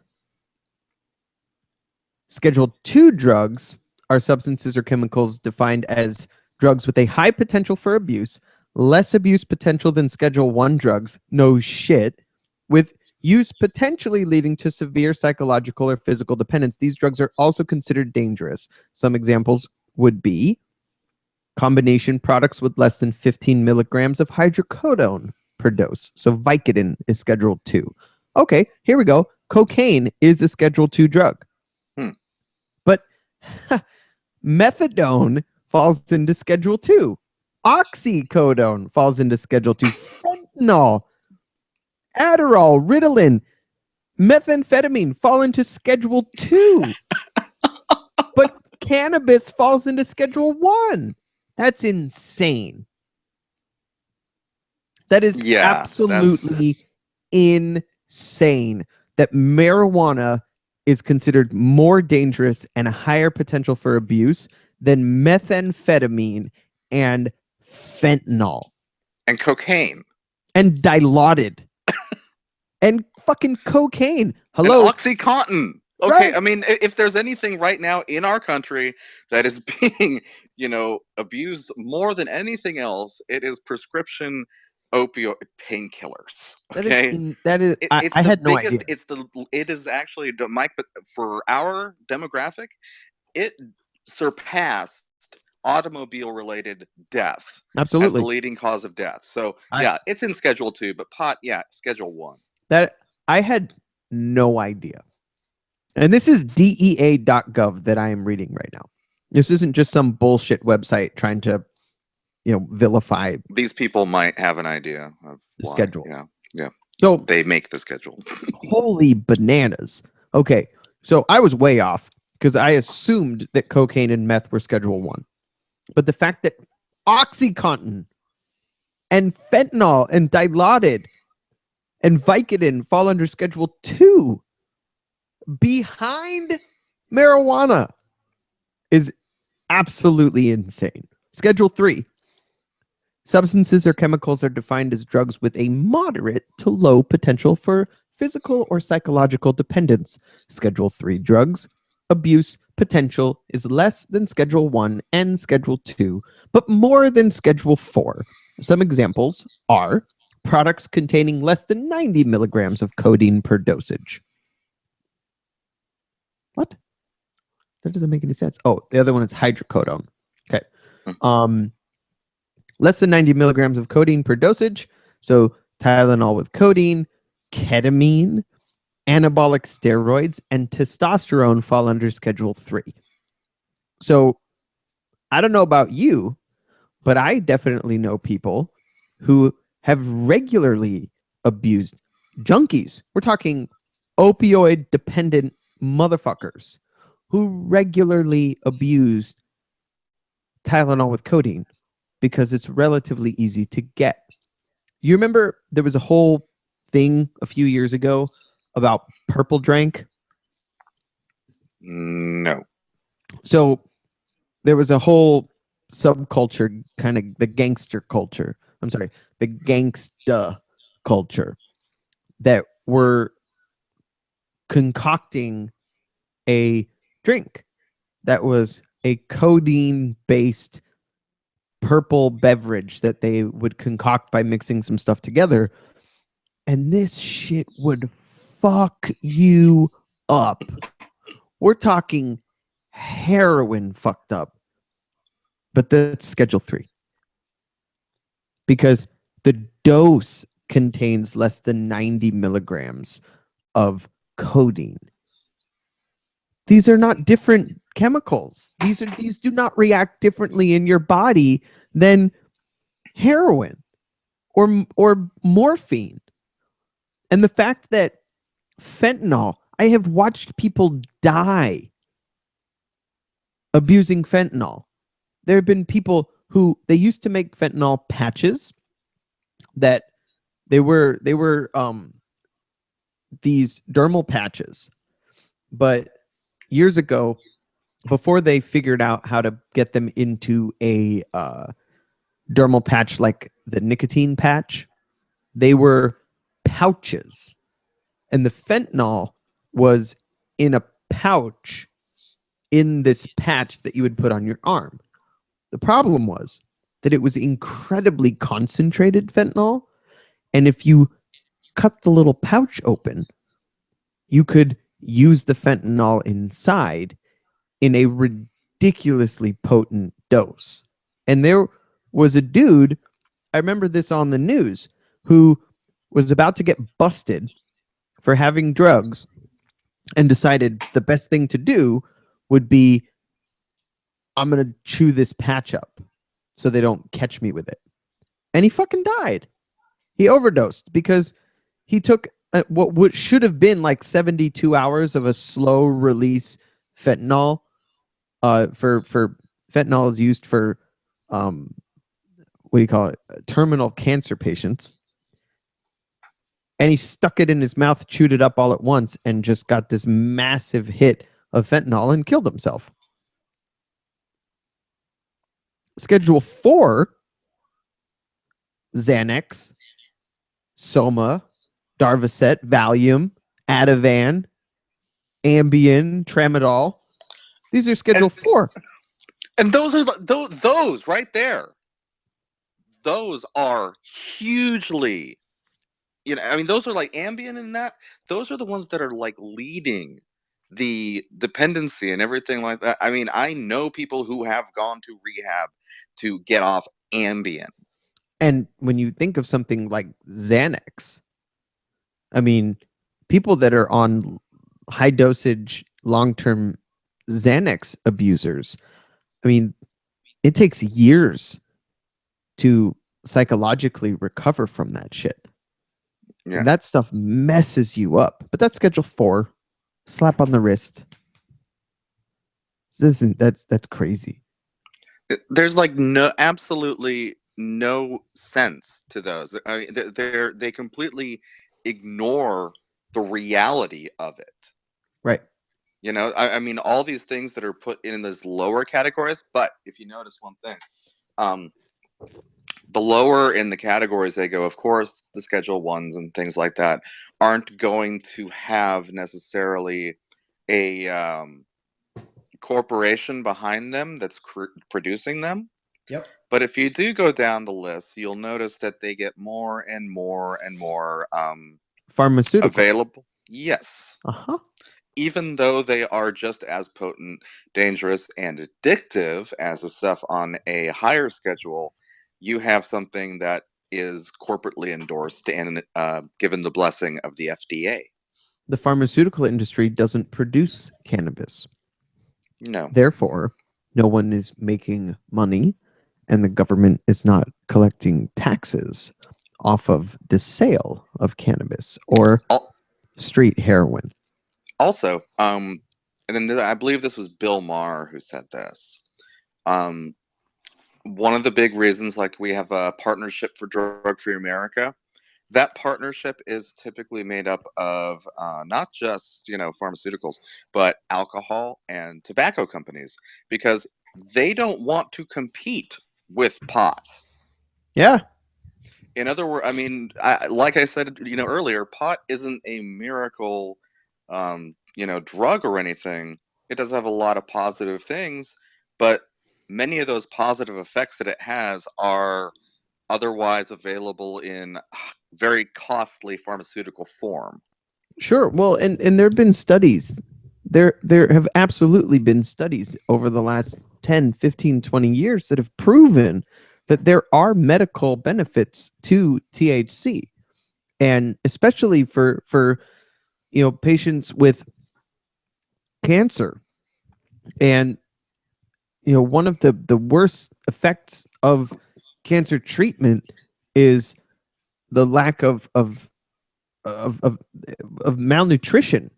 Speaker 1: Schedule 2 drugs are substances or chemicals defined as drugs with a high potential for abuse, less abuse potential than Schedule 1 drugs, no shit, with use potentially leading to severe psychological or physical dependence. These drugs are also considered dangerous. Some examples would be combination products with less than 15 milligrams of hydrocodone per dose. So Vicodin is Schedule 2. Okay, here we go. Cocaine is a Schedule 2 drug. But methadone falls into Schedule 2. Oxycodone falls into Schedule 2. Fentanyl, Adderall, Ritalin, methamphetamine fall into Schedule 2. But cannabis falls into Schedule 1. That's insane. That is absolutely insane that marijuana is considered more dangerous and a higher potential for abuse than methamphetamine and fentanyl.
Speaker 2: And cocaine.
Speaker 1: And dilaudid. And fucking cocaine. Hello.
Speaker 2: And OxyContin. Okay, right. I mean, if there's anything right now in our country that is being, abused more than anything else, it is prescription opioid painkillers. Okay,
Speaker 1: I had no idea.
Speaker 2: It is actually, Mike, for our demographic, it surpassed automobile-related death.
Speaker 1: Absolutely,
Speaker 2: as the leading cause of death. So it's in Schedule 2, but pot, Schedule 1.
Speaker 1: That I had no idea. And this is DEA.gov that I am reading right now. This isn't just some bullshit website trying to, vilify.
Speaker 2: These people might have an idea of
Speaker 1: the schedule.
Speaker 2: Yeah.
Speaker 1: So
Speaker 2: they make the schedule.
Speaker 1: Holy bananas. Okay, so I was way off because I assumed that cocaine and meth were Schedule 1. But the fact that OxyContin and fentanyl and dilaudid and Vicodin fall under Schedule 2 behind marijuana is absolutely insane. Schedule 3. Substances or chemicals are defined as drugs with a moderate to low potential for physical or psychological dependence. Schedule 3 drugs abuse potential is less than Schedule 1 and Schedule 2, but more than Schedule 4. Some examples are products containing less than 90 milligrams of codeine per dosage. What? That doesn't make any sense. Oh, the other one is hydrocodone. Okay. Less than 90 milligrams of codeine per dosage. So Tylenol with codeine, ketamine, anabolic steroids, and testosterone fall under Schedule 3. So I don't know about you, but I definitely know people who have regularly abused junkies. We're talking opioid dependent motherfuckers who regularly abused Tylenol with codeine because it's relatively easy to get. You remember there was a whole thing a few years ago about purple drank?
Speaker 2: No.
Speaker 1: So there was a whole subculture, kind of the gangster culture. I'm sorry, the gangsta culture that were concocting a drink that was a codeine based purple beverage that they would concoct by mixing some stuff together. And this shit would fuck you up. We're talking heroin fucked up. But that's Schedule 3. Because the dose contains less than 90 milligrams of codeine. These are not different chemicals. These do not react differently in your body than heroin or morphine. And the fact that fentanyl, I have watched people die abusing fentanyl. There have been people who they used to make fentanyl patches that they were these dermal patches, but years ago, before they figured out how to get them into a dermal patch like the nicotine patch, they were pouches, and the fentanyl was in a pouch in this patch that you would put on your arm. The problem was that it was incredibly concentrated fentanyl, and if you cut the little pouch open, you could use the fentanyl inside in a ridiculously potent dose. And there was a dude, I remember this on the news, who was about to get busted for having drugs and decided the best thing to do would be, I'm going to chew this patch up so they don't catch me with it. And he fucking died. He overdosed because he took what should have been like 72 hours of a slow release fentanyl. For fentanyl is used for what do you call it? Terminal cancer patients. And he stuck it in his mouth, chewed it up all at once, and just got this massive hit of fentanyl and killed himself. Schedule 4, Xanax, Soma, Darvocet, Valium, Ativan, Ambien, Tramadol. These are Schedule 4.
Speaker 2: And those are those right there. Those are hugely, I mean, those are like Ambien and that. Those are the ones that are like leading the dependency and everything like that. I mean, I know people who have gone to rehab to get off Ambien.
Speaker 1: And when you think of something like Xanax, I mean, people that are on high dosage, long-term Xanax abusers, I mean, it takes years to psychologically recover from that shit. Yeah. And that stuff messes you up. But that's Schedule 4. Slap on the wrist. That's crazy.
Speaker 2: There's like absolutely no sense to those. I mean, they completely ignore the reality of it.
Speaker 1: Right.
Speaker 2: I mean, all these things that are put in those lower categories, but if you notice one thing, the lower in the categories they go, of course, the Schedule 1s and things like that aren't going to have necessarily a corporation behind them that's producing them.
Speaker 3: Yep.
Speaker 2: But if you do go down the list, you'll notice that they get more and more and more
Speaker 1: pharmaceutical
Speaker 2: available. Yes.
Speaker 1: Uh-huh.
Speaker 2: Even though they are just as potent, dangerous, and addictive as the stuff on a higher schedule, you have something that is corporately endorsed and given the blessing of the FDA.
Speaker 1: The pharmaceutical industry doesn't produce cannabis.
Speaker 2: No.
Speaker 1: Therefore, no one is making money, and the government is not collecting taxes off of the sale of cannabis or street heroin.
Speaker 2: Also, and then I believe this was Bill Maher who said this. One of the big reasons, like we have a partnership for Drug-Free America, that partnership is typically made up of not just pharmaceuticals, but alcohol and tobacco companies, because they don't want to compete with pot.
Speaker 1: Yeah.
Speaker 2: In other words, I mean, like I said, earlier, pot isn't a miracle, drug or anything. It does have a lot of positive things, but many of those positive effects that it has are otherwise available in very costly pharmaceutical form.
Speaker 1: Sure. Well, and there have been studies. There have absolutely been studies over the last 10, 15, 20 years that have proven that there are medical benefits to THC. And especially for patients with cancer. And one of the worst effects of cancer treatment is the lack of malnutrition.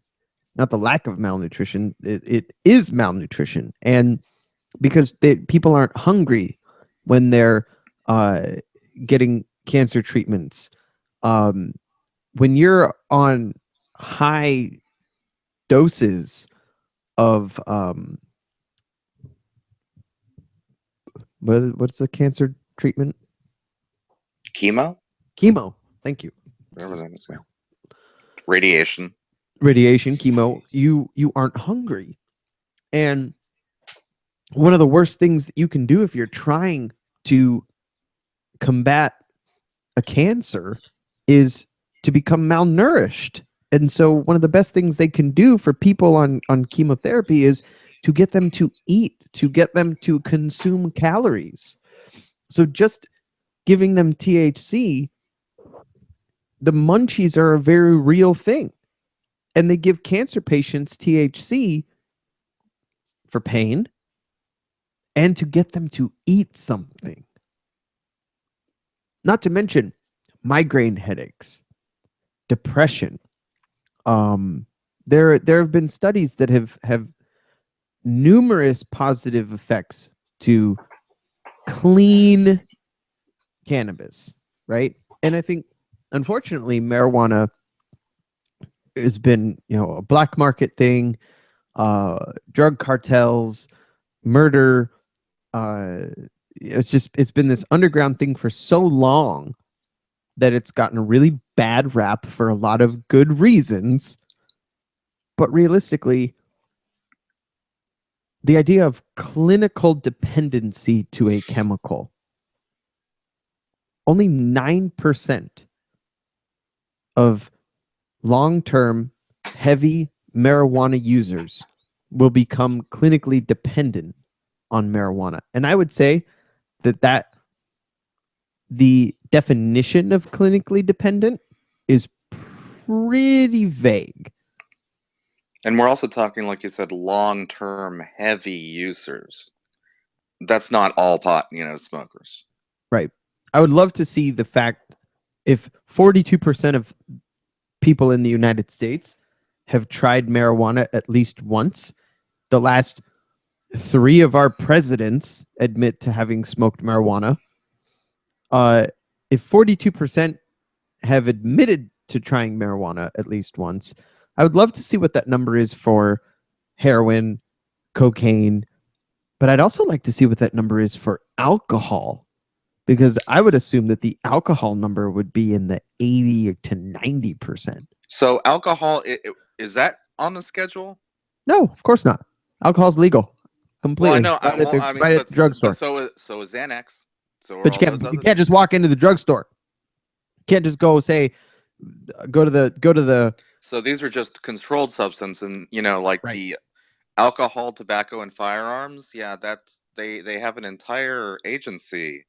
Speaker 1: Not the lack of malnutrition, it is malnutrition. And because people aren't hungry when they're getting cancer treatments. When you're on high doses of what's the cancer treatment?
Speaker 2: Chemo.
Speaker 1: Thank you.
Speaker 2: Radiation,
Speaker 1: chemo. You aren't hungry, and one of the worst things that you can do if you're trying to combat a cancer is to become malnourished. And so one of the best things they can do for people on chemotherapy is to get them to eat, to get them to consume calories. So just giving them THC, the munchies are a very real thing. And they give cancer patients THC for pain and to get them to eat something. Not to mention migraine headaches, depression. There have been studies that have numerous positive effects to clean cannabis, right? And I think, unfortunately, marijuana has been, a black market thing, drug cartels, murder. It's been this underground thing for so long that it's gotten a really bad rap for a lot of good reasons. But realistically, the idea of clinical dependency to a chemical, only 9% of long-term heavy marijuana users will become clinically dependent on marijuana. And I would say that the definition of clinically dependent is pretty vague.
Speaker 2: And we're also talking, like you said, long-term heavy users. That's not all pot, smokers.
Speaker 1: Right. I would love to see the fact if 42% of people in the United States have tried marijuana at least once. The last 3 of our presidents admit to having smoked marijuana. If 42% have admitted to trying marijuana at least once, I would love to see what that number is for heroin, cocaine, but I'd also like to see what that number is for alcohol, because I would assume that the alcohol number would be in the 80 to 90%.
Speaker 2: So alcohol, is that on the schedule?
Speaker 1: No, of course not. Alcohol's legal. completely.
Speaker 2: Well, I know.
Speaker 1: Right at the drugstore.
Speaker 2: But so is Xanax. So are
Speaker 1: But
Speaker 2: all those other
Speaker 1: you can't just walk into the drugstore. You can't just go to the.
Speaker 2: So these are just controlled substance, and like the alcohol, tobacco, and firearms. Yeah, they have an entire agency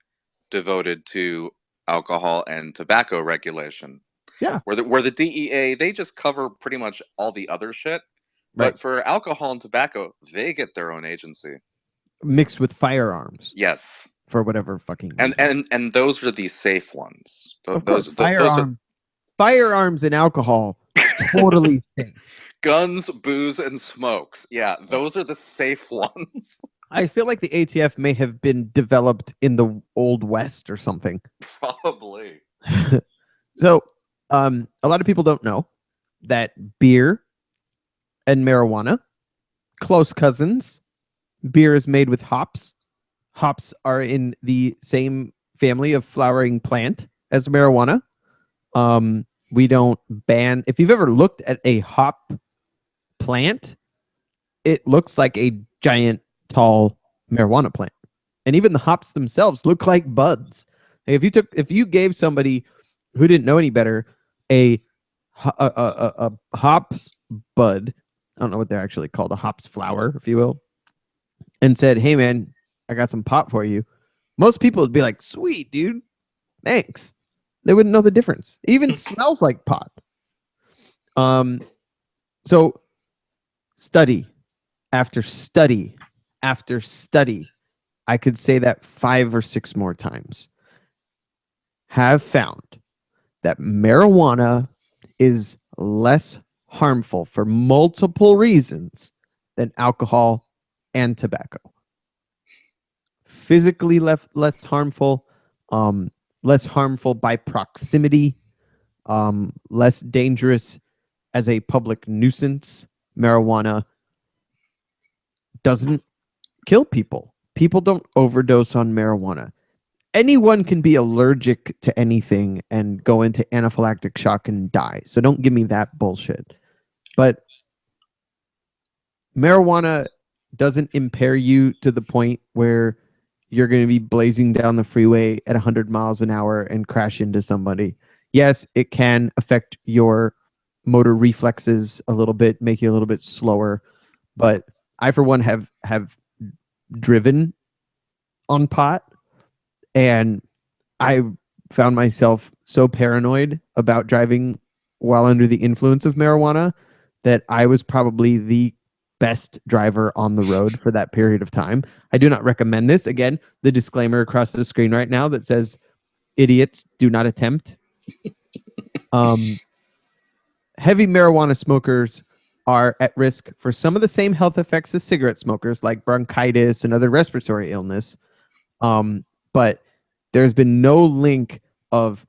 Speaker 2: devoted to alcohol and tobacco regulation.
Speaker 1: Yeah.
Speaker 2: Where the DEA, they just cover pretty much all the other shit.
Speaker 1: Right.
Speaker 2: But for alcohol and tobacco, they get their own agency.
Speaker 1: Mixed with firearms.
Speaker 2: Yes.
Speaker 1: For whatever fucking reason.
Speaker 2: And those are the safe ones.
Speaker 1: Of course, firearms and alcohol, totally safe.
Speaker 2: Guns, booze, and smokes. Yeah, those are the safe ones.
Speaker 1: I feel like the ATF may have been developed in the Old West or something.
Speaker 2: Probably.
Speaker 1: So, a lot of people don't know that beer and marijuana, close cousins. Beer is made with hops. Hops are in the same family of flowering plant as marijuana. We don't ban. If you've ever looked at a hop plant, it looks like a giant, tall marijuana plant, and even the hops themselves look like buds. If you gave somebody who didn't know any better a hops bud, I don't know what they're actually called, a hops flower, if you will, and said, "Hey, man, I got some pot for you," most people would be like, "Sweet, dude, thanks." They wouldn't know the difference. It even smells like pot. So study after study after study, I could say that 5 or 6 more times, have found that marijuana is less harmful for multiple reasons than alcohol and tobacco. Physically less harmful, less harmful by proximity, less dangerous as a public nuisance. Marijuana doesn't kill people. People don't overdose on marijuana. Anyone can be allergic to anything and go into anaphylactic shock and die. So don't give me that bullshit. But marijuana doesn't impair you to the point where you're going to be blazing down the freeway at 100 miles an hour and crash into somebody. Yes, it can affect your motor reflexes a little bit, make you a little bit slower. But I, for one, have driven on pot, and I found myself so paranoid about driving while under the influence of marijuana that I was probably the best driver on the road for that period of time. I do not recommend this. Again, the disclaimer across the screen right now that says idiots do not attempt. Heavy marijuana smokers are at risk for some of the same health effects as cigarette smokers, like bronchitis and other respiratory illness. But there's been no link of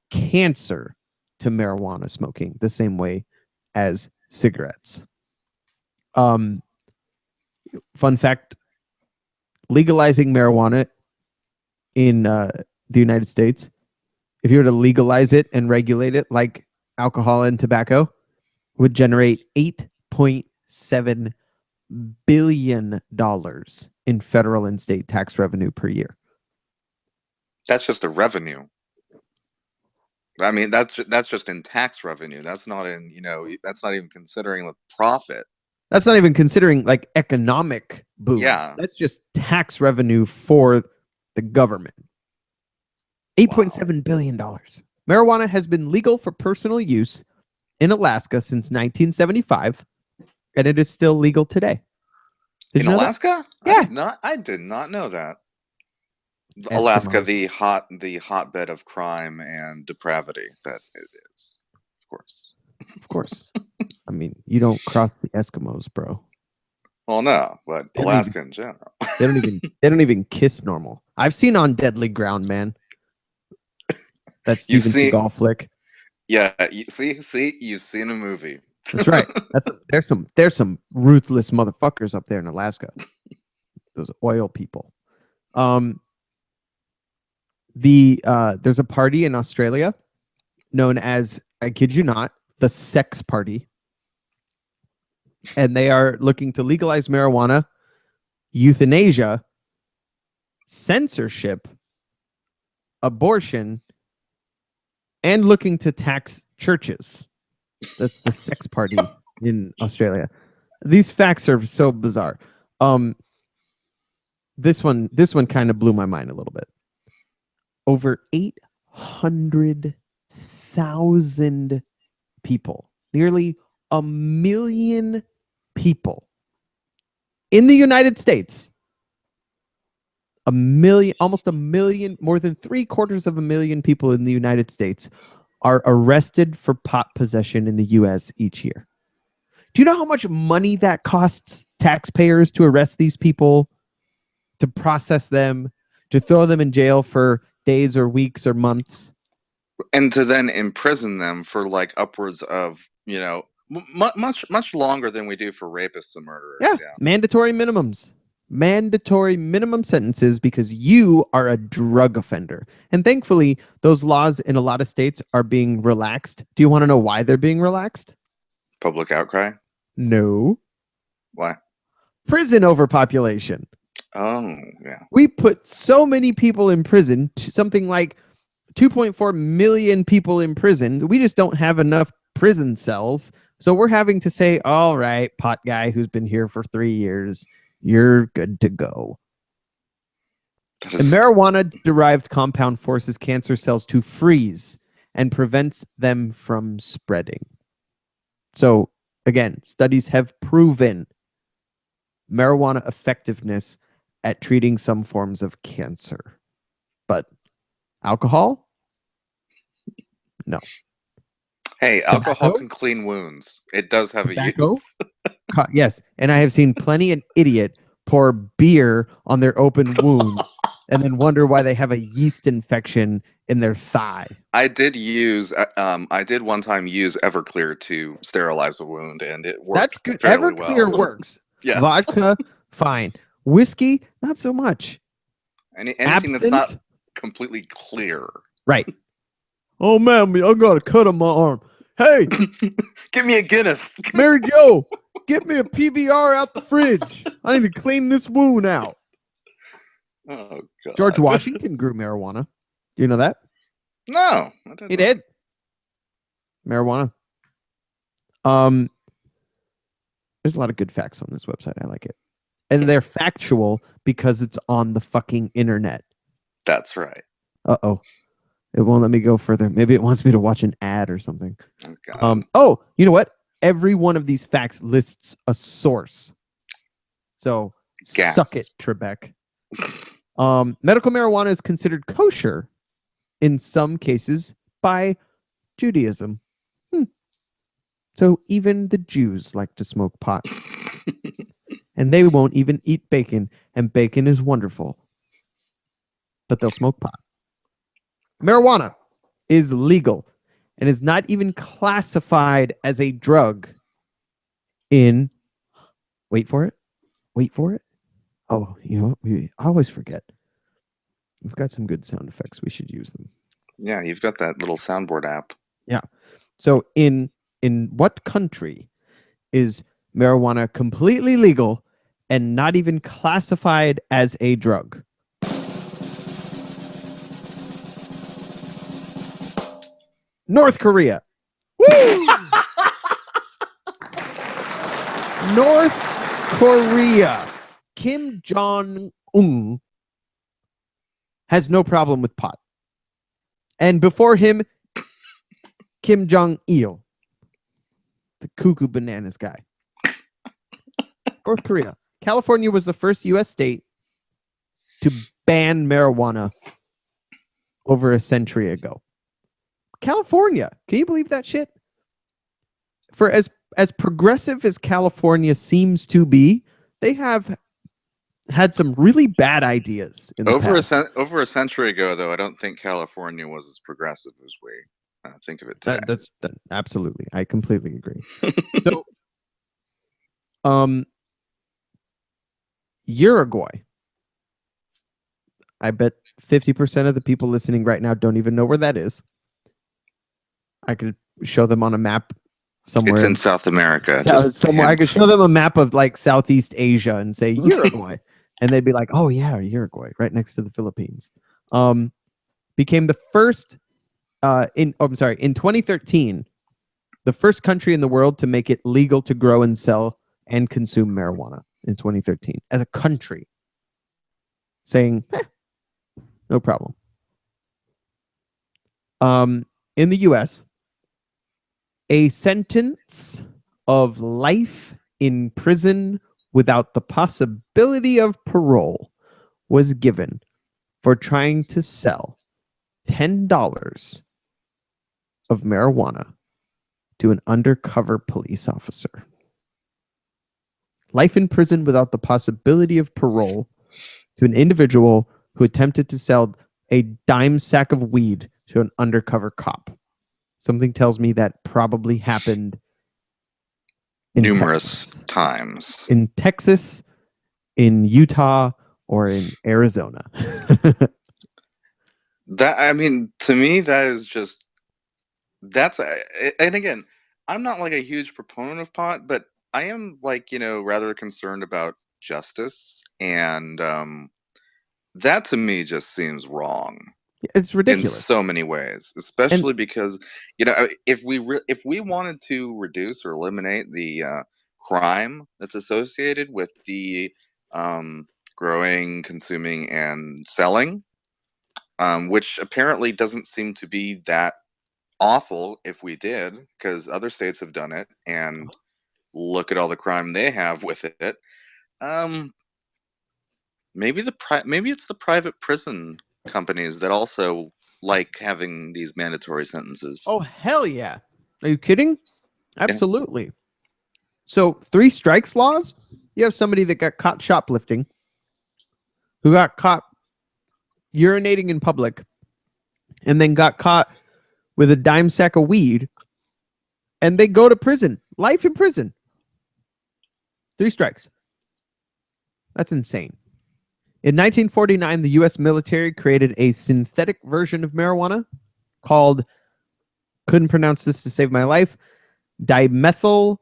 Speaker 1: cancer to marijuana smoking the same way as cigarettes. Fun fact, legalizing marijuana in the United States, if you were to legalize it and regulate it like alcohol and tobacco, would generate $8.7 billion in federal and state tax revenue per year.
Speaker 2: That's just the revenue. I mean, that's just in tax revenue. That's not in, that's not even considering the profit.
Speaker 1: That's not even considering like economic boom.
Speaker 2: Yeah.
Speaker 1: That's just tax revenue for the government. $8.7 billion. Marijuana has been legal for personal use in Alaska since 1975, and it is still legal today.
Speaker 2: In Alaska?
Speaker 1: Yeah.
Speaker 2: I did not know that.
Speaker 1: Eskimos.
Speaker 2: Alaska, the hotbed of crime and depravity that it is, of course.
Speaker 1: Of course. I mean, you don't cross the Eskimos, bro.
Speaker 2: Well, no, but Alaska in general.
Speaker 1: They don't even kiss normal. I've seen On Deadly Ground, man. That's Steven Seagal flick.
Speaker 2: Yeah, you've seen a movie.
Speaker 1: That's right. There's some ruthless motherfuckers up there in Alaska. Those oil people. There's a party in Australia known as, I kid you not, the Sex Party. And they are looking to legalize marijuana euthanasia, censorship, abortion, and looking to tax churches. That's the sex party in Australia. These facts are so bizarre. This one kind of blew my mind a little bit. Over 800,000 people, nearly 1 million people in the United States. Almost 1 million, more than 750,000 people in the United States are arrested for pot possession in the U.S. each year. Do you know how much money that costs taxpayers to arrest these people, to process them, to throw them in jail for days or weeks or months?
Speaker 2: And to then imprison them for like upwards of, much longer than we do for rapists and murderers.
Speaker 1: Yeah. Mandatory minimums. Mandatory minimum sentences because you are a drug offender. And thankfully, those laws in a lot of states are being relaxed. Do you want to know why they're being relaxed?
Speaker 2: Public outcry?
Speaker 1: No.
Speaker 2: Why?
Speaker 1: Prison overpopulation.
Speaker 2: Oh, yeah.
Speaker 1: We put so many people in prison, something like 2.4 million people in prison. We just don't have enough prison cells. So we're having to say, all right, pot guy who's been here for 3 years, you're good to go. And marijuana-derived compound forces cancer cells to freeze and prevents them from spreading. So, again, studies have proven marijuana effectiveness at treating some forms of cancer. But alcohol? No.
Speaker 2: Hey, alcohol can clean wounds. It does have a use.
Speaker 1: Yes, and I have seen plenty an idiot pour beer on their open wound and then wonder why they have a yeast infection in their thigh.
Speaker 2: I did one time use Everclear to sterilize a wound, and it worked.
Speaker 1: That's good.
Speaker 2: Fairly
Speaker 1: Everclear
Speaker 2: well.
Speaker 1: works.
Speaker 2: Yes.
Speaker 1: Vodka, fine. Whiskey, not so much.
Speaker 2: Anything
Speaker 1: Absinthe?
Speaker 2: that's not completely clear.
Speaker 1: Right. Oh man, I got a cut on my arm. Hey,
Speaker 2: give me a Guinness.
Speaker 1: Mary Jo, get me a PBR out the fridge. I need to clean this wound out.
Speaker 2: Oh God.
Speaker 1: George Washington grew marijuana. Do you know that?
Speaker 2: No, I didn't.
Speaker 1: He did. Marijuana. There's a lot of good facts on this website. I like it. And they're factual because it's on the fucking internet.
Speaker 2: That's right.
Speaker 1: Uh-oh. It won't let me go further. Maybe it wants me to watch an ad or something.
Speaker 2: Oh,
Speaker 1: you know what? Every one of these facts lists a source. So suck it, Trebek. Medical marijuana is considered kosher in some cases by Judaism. So even the Jews like to smoke pot. And they won't even eat bacon. And bacon is wonderful. But they'll smoke pot. Marijuana is legal and is not even classified as a drug in, wait for it. Oh, you know, I always forget. We've got some good sound effects. We should use them.
Speaker 2: Yeah, you've got that little soundboard app.
Speaker 1: Yeah. So in what country is marijuana completely legal and not even classified as a drug? North Korea. Woo! North Korea. Kim Jong-un has no problem with pot. And before him, Kim Jong-il, the cuckoo bananas guy. North Korea. California was the first U.S. state to ban marijuana over a century ago. California. Can you believe that shit? For as progressive as California seems to be, they have had some really bad ideas in the past.
Speaker 2: Over a century ago, though, I don't think California was as progressive as we think of it today.
Speaker 1: Absolutely. I completely agree. So, Uruguay. I bet 50% of the people listening right now don't even know where that is. I could show them on a map somewhere.
Speaker 2: It's in South America.
Speaker 1: Somewhere. I could show them a map of like Southeast Asia and say Uruguay. and they'd be like, "Oh yeah, Uruguay, right next to the Philippines." Became the first in 2013, the first country in the world to make it legal to grow and sell and consume marijuana in 2013 as a country, saying, no problem. In the US, a sentence of life in prison without the possibility of parole was given for trying to sell $10 of marijuana to an undercover police officer. Life in prison without the possibility of parole to an individual who attempted to sell a dime sack of weed to an undercover cop. Something tells me that probably happened
Speaker 2: numerous times.
Speaker 1: In Texas, in Utah, or in Arizona.
Speaker 2: To me, that is just, and again, I'm not like a huge proponent of pot, but I am like, rather concerned about justice, and that to me just seems wrong.
Speaker 1: It's ridiculous
Speaker 2: in so many ways, especially because if we wanted to reduce or eliminate the crime that's associated with the growing, consuming, and selling, which apparently doesn't seem to be that awful if we did, because other states have done it, and look at all the crime they have with it. Maybe it's the private prison companies that also like having these mandatory sentences.
Speaker 1: Oh, hell yeah. Are you kidding? Absolutely. Yeah. So 3 strikes laws, you have somebody that got caught shoplifting, who got caught urinating in public, and then got caught with a dime sack of weed, and they go to prison. Life in prison. 3 strikes. That's insane. In 1949, the U.S. military created a synthetic version of marijuana called, couldn't pronounce this to save my life, dimethyl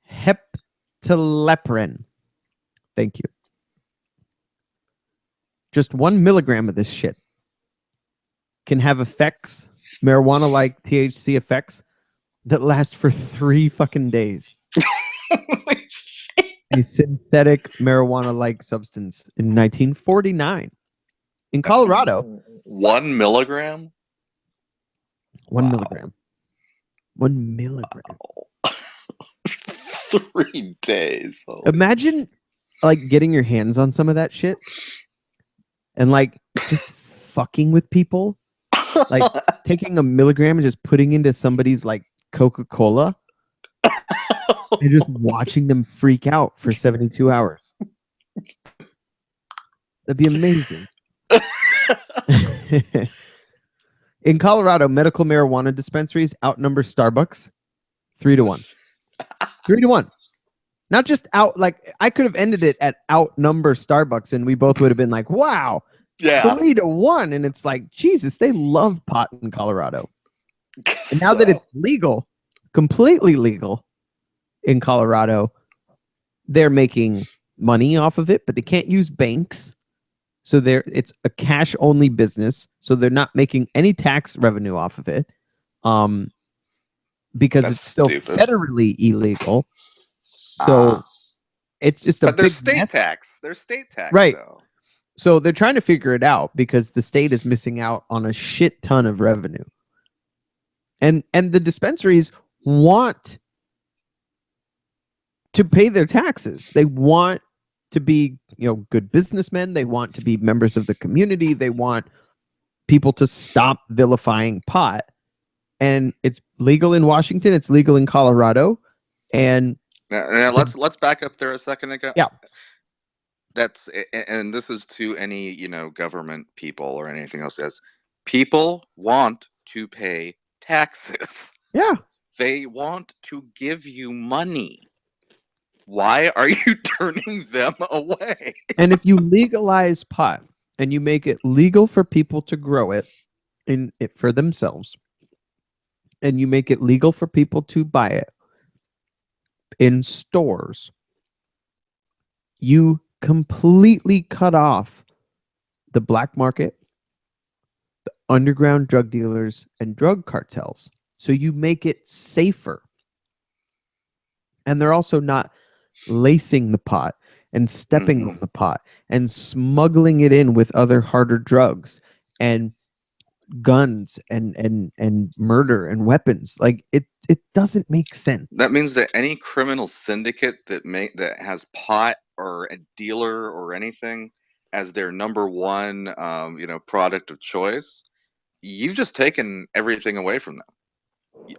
Speaker 1: heptaleprin. Thank you. Just 1 milligram of this shit can have effects, marijuana-like THC effects, that last for 3 fucking days. A synthetic marijuana-like substance in 1949 in Colorado.
Speaker 2: 1 milligram?
Speaker 1: 1 milligram. 1 milligram.
Speaker 2: Wow. 3 days.
Speaker 1: Imagine like getting your hands on some of that shit and like just fucking with people, like taking 1 milligram and just putting into somebody's like Coca-Cola and just watching them freak out for 72 hours. That'd be amazing. In Colorado, medical marijuana dispensaries outnumber Starbucks 3-1. 3-1. Not just out, like I could have ended it at outnumber Starbucks and we both would have been like, wow, yeah, 3-1. And it's like, Jesus, they love pot in Colorado. And now that it's legal, completely legal in Colorado, they're making money off of it, but they can't use banks. So it's a cash only business. So they're not making any tax revenue off of it. Because it's still federally illegal. So it's just a big
Speaker 2: state
Speaker 1: mess.
Speaker 2: tax. There's state tax,
Speaker 1: right?
Speaker 2: Though.
Speaker 1: So they're trying to figure it out because the state is missing out on a shit ton of revenue, and the dispensaries want to pay their taxes. They want to be, good businessmen. They want to be members of the community. They want people to stop vilifying pot. And it's legal in Washington. It's legal in Colorado. And
Speaker 2: now let's back up there a second ago.
Speaker 1: Yeah.
Speaker 2: And this is to any, government people or anything else. As people want to pay taxes.
Speaker 1: Yeah.
Speaker 2: They want to give you money. Why are you turning them away?
Speaker 1: And if you legalize pot and you make it legal for people to grow it for themselves, and you make it legal for people to buy it in stores, you completely cut off the black market, the underground drug dealers, and drug cartels. So you make it safer. And they're also not lacing the pot and stepping on the pot and smuggling it in with other harder drugs and guns and murder and weapons. Like it doesn't make sense.
Speaker 2: That means that any criminal syndicate that has pot or a dealer or anything as their number one product of choice, you've just taken everything away from them.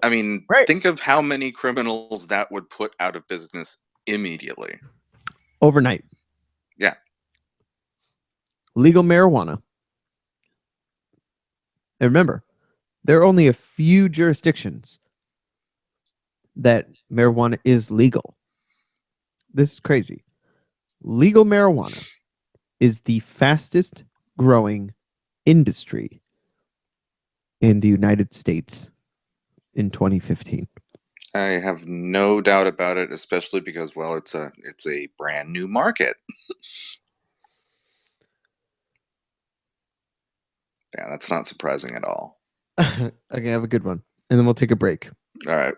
Speaker 2: I mean, think of how many criminals that would put out of business immediately.
Speaker 1: Overnight.
Speaker 2: Yeah.
Speaker 1: Legal marijuana. And remember, there are only a few jurisdictions that marijuana is legal. This is crazy. Legal marijuana is the fastest growing industry in the United States in 2015.
Speaker 2: I have no doubt about it, especially because, well, it's a brand new market. Yeah, that's not surprising at all.
Speaker 1: Okay, I have a good one, and then we'll take a break.
Speaker 2: All right.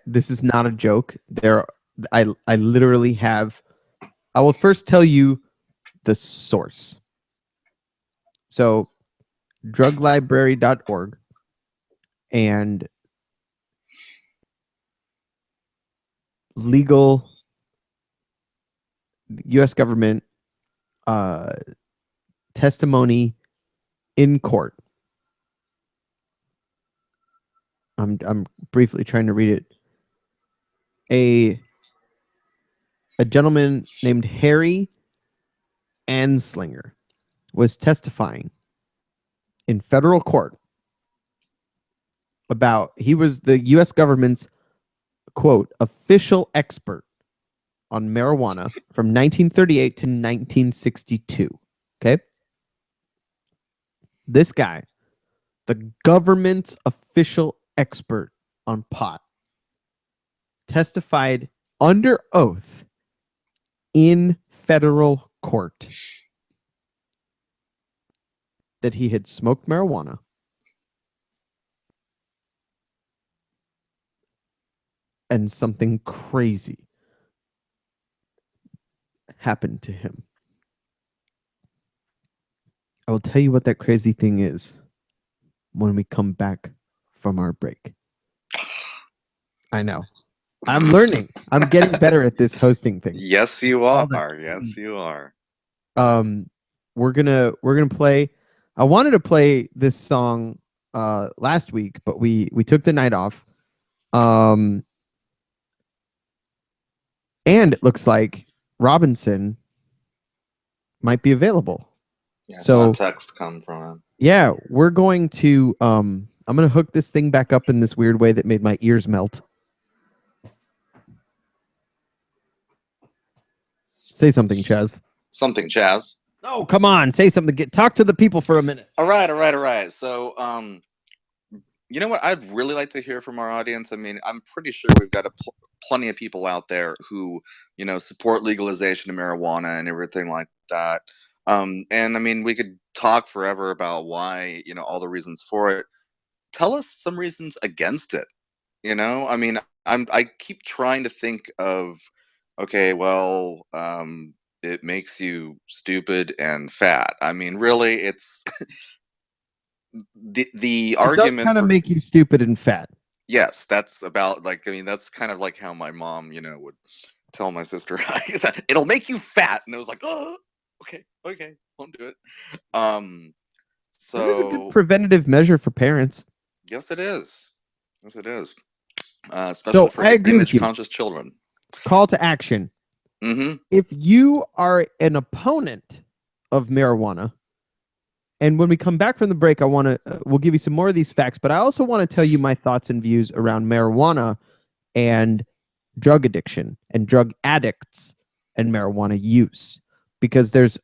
Speaker 1: This is not a joke. I literally have. I will first tell you the source. So, druglibrary.org and legal U.S. government testimony in court. I'm briefly trying to read it. A gentleman named Harry Anslinger was testifying in federal court about he was the U.S. government's quote official expert on marijuana from 1938 to 1962. Okay, this guy, the government's official expert on pot, testified under oath in federal court that he had smoked marijuana and something crazy happened to him. I will tell you what that crazy thing is when we come back from our break. I know. I'm learning. I'm getting better at this hosting thing.
Speaker 2: Yes, you are. Yes, you are.
Speaker 1: We're gonna play. I wanted to play this song last week, but we took the night off. And it looks like Robinson might be available.
Speaker 2: Yeah, so text come from him.
Speaker 1: Yeah, we're going to I'm gonna hook this thing back up in this weird way that made my ears melt. Say something, Chaz.
Speaker 2: Something, Chaz.
Speaker 1: Oh, come on, say something. Talk to the people for a minute.
Speaker 2: All right. So, you know what? I'd really like to hear from our audience. I mean, I'm pretty sure we've got plenty of people out there who, support legalization of marijuana and everything like that. And I mean, we could talk forever about why, all the reasons for it. Tell us some reasons against it. I mean, I keep trying to think of, okay, well, it makes you stupid and fat. I mean, really, it's the argument
Speaker 1: does kind of make you stupid and fat.
Speaker 2: Yes, that's about that's kind of like how my mom, would tell my sister, it'll make you fat, and I was like, oh, okay, won't do it. So
Speaker 1: it is a good preventative measure for parents.
Speaker 2: Yes, it is. Especially for image-conscious children.
Speaker 1: Call to action.
Speaker 2: Mm-hmm.
Speaker 1: If you are an opponent of marijuana, and when we come back from the break, we'll give you some more of these facts, but I also want to tell you my thoughts and views around marijuana and drug addiction and drug addicts and marijuana use, because there's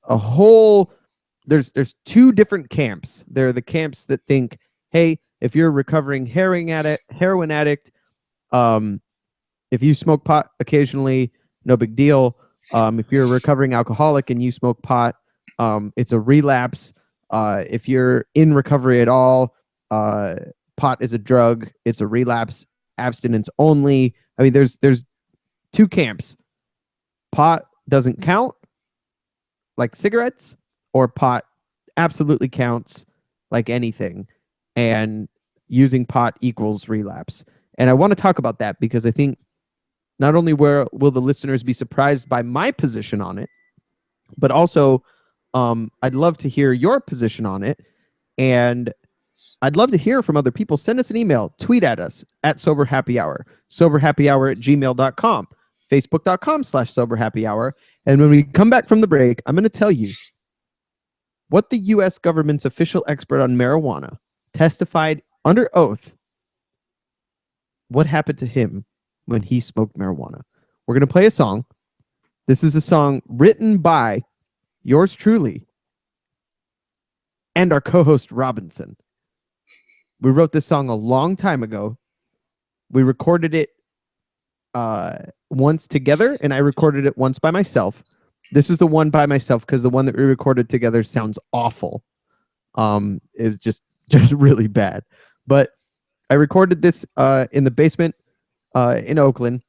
Speaker 1: two different camps. There are the camps that think, hey, if you're a recovering heroin addict, if you smoke pot occasionally, no big deal. If you're a recovering alcoholic and you smoke pot, it's a relapse. If you're in recovery at all, pot is a drug. It's a relapse. Abstinence only. I mean, there's two camps. Pot doesn't count, like cigarettes, or pot absolutely counts, like anything. And using pot equals relapse. And I want to talk about that because I think not only will the listeners be surprised by my position on it, but also I'd love to hear your position on it. And I'd love to hear from other people. Send us an email, tweet at us at Sober Happy Hour, soberhappyhour@gmail.com, facebook.com/soberhappyhour. And when we come back from the break, I'm going to tell you what the U.S. government's official expert on marijuana testified under oath. What happened to him when he smoked marijuana? We're going to play a song. This is a song written by yours truly and our co-host Robinson. We wrote this song a long time ago. We recorded it once together, and I recorded it once by myself. This is the one by myself because the one that we recorded together sounds awful. It was just really bad. But I recorded this in the basement in Oakland.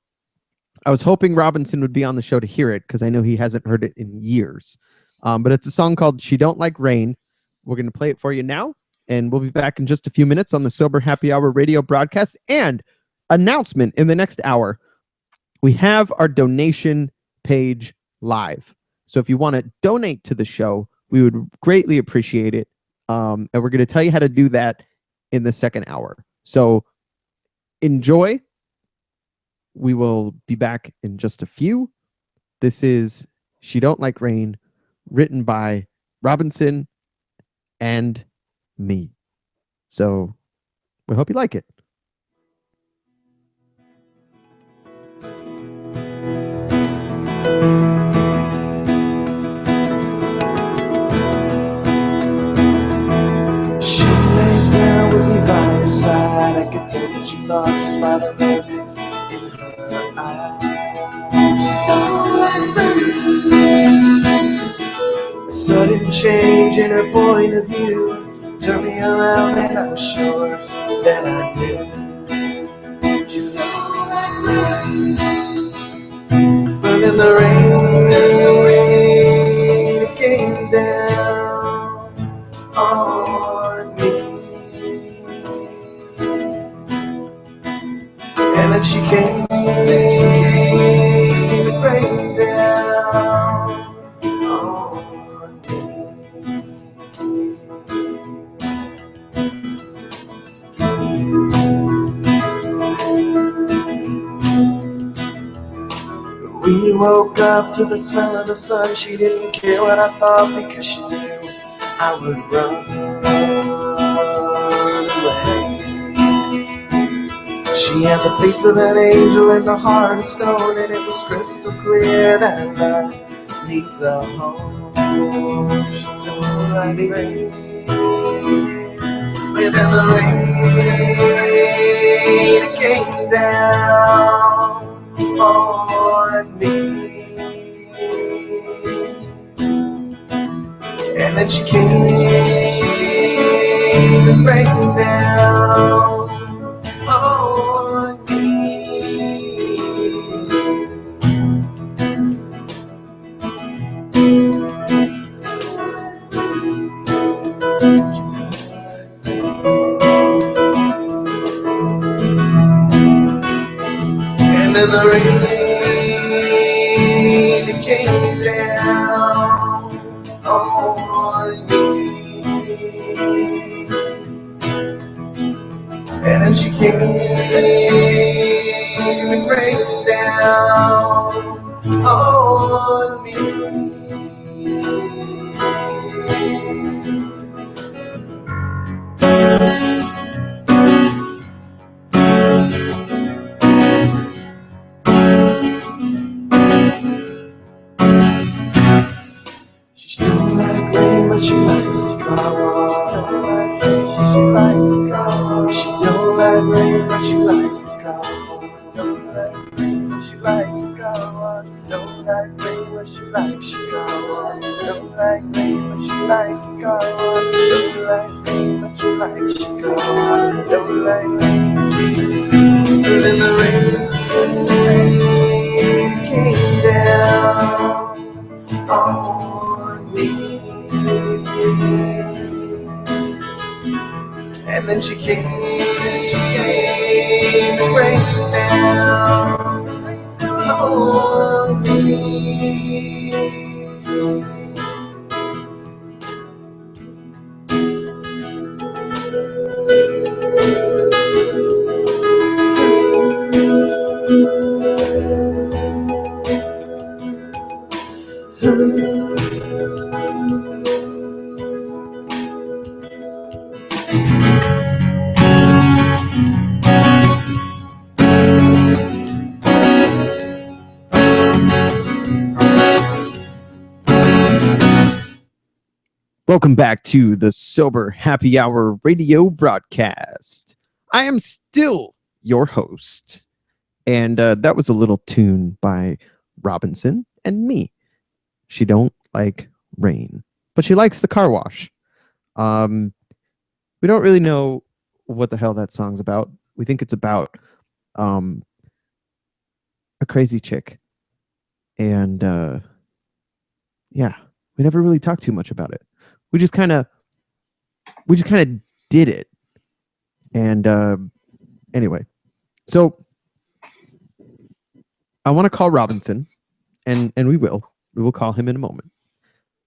Speaker 1: I was hoping Robinson would be on the show to hear it because I know he hasn't heard it in years. But it's a song called She Don't Like Rain. We're going to play it for you now, and we'll be back in just a few minutes on the Sober Happy Hour radio broadcast. And announcement in the next hour, we have our donation page live. So if you want to donate to the show, we would greatly appreciate it. And we're going to tell you how to do that in the second hour. So enjoy. We will be back in just a few. This is She Don't Like Rain, written by Robinson and me. So we hope you like it.
Speaker 3: She lay down with me by her side. I could tell that she loved just by the look in her eyes. Don't like rain. A sudden change in her point of view turned me around, and I was sure that I knew. She don't like rain. But in the rain, it came down on me. And then she came and rained down on me. We woke up to the smell of the sun. She didn't care what I thought because she knew I would run away. She had the face of an angel and the heart of stone, and it was crystal clear that her love needs a home. She don't like rain. Within the rain, it came down on me. And then she came and rained down on me. And then the rain, it came down on me. And then she came and rained down on me. She don't like rain, but she likes the car. She likes the car. She don't like rain, but she likes the car. She likes the car. Don't like rain, but she likes Chicago. Don't like rain, but she likes Chicago. Don't like rain, but she likes Chicago. Don't like rain, but she likes Chicago. And then the rain came down on me. And then she came and rained down on me.
Speaker 1: Welcome back to the Sober Happy Hour radio broadcast. I am still your host. And that was a little tune by Robinson and me. She don't like rain, but she likes the car wash. We don't really know what the hell that song's about. We think it's about a crazy chick. And yeah, we never really talked too much about it. We just kind of did it. And anyway, so I want to call Robinson, and we will call him in a moment.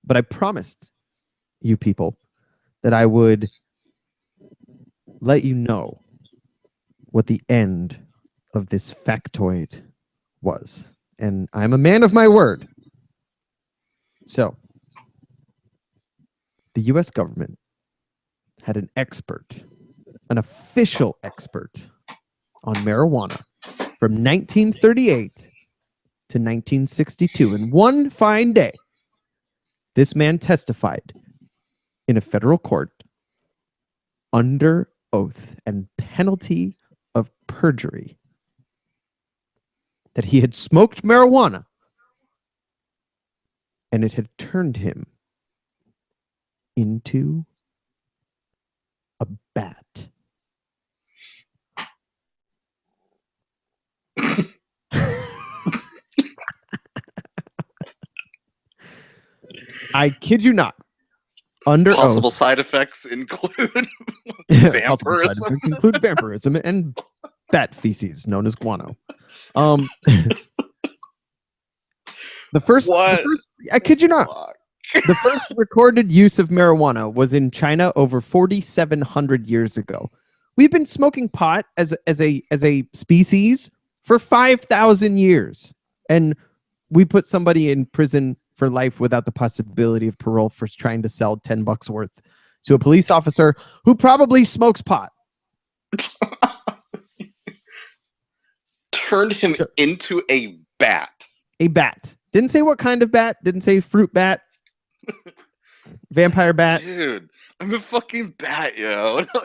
Speaker 1: But I promised you people that I would let you know what the end of this factoid was. And I'm a man of my word. So the US government had an expert, an official expert on marijuana from 1938 to 1962. And one fine day, this man testified in a federal court under oath and penalty of perjury that he had smoked marijuana and it had turned him into a bat. I kid you not. Under
Speaker 2: possible
Speaker 1: oath,
Speaker 2: side effects include vampirism.
Speaker 1: Include vampirism and bat feces, known as guano. The first, I kid you not. The first recorded use of marijuana was in China over 4,700 years ago. We've been smoking pot as a species for 5,000 years, and we put somebody in prison for life without the possibility of parole for trying to sell $10 worth to a police officer who probably smokes pot.
Speaker 2: Turned him into a bat.
Speaker 1: A bat. Didn't say what kind of bat. Didn't say fruit bat. Vampire bat.
Speaker 2: Dude, I'm a fucking bat, yo. No,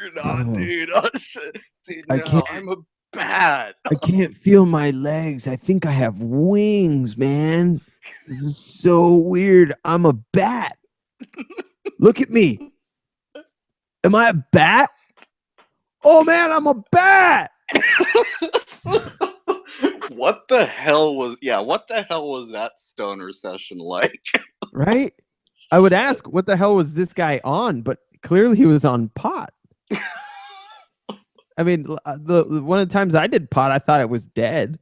Speaker 2: you're not, dude. Oh, shit. Dude, no, I'm a bat.
Speaker 1: I can't feel my legs. I think I have wings, man. This is so weird. I'm a bat. Look at me. Am I a bat? Oh, man, I'm a bat.
Speaker 2: What the hell was that stoner session like?
Speaker 1: Right? I would ask, what the hell was this guy on? But clearly he was on pot. I mean, the one of the times I did pot, I thought it was dead.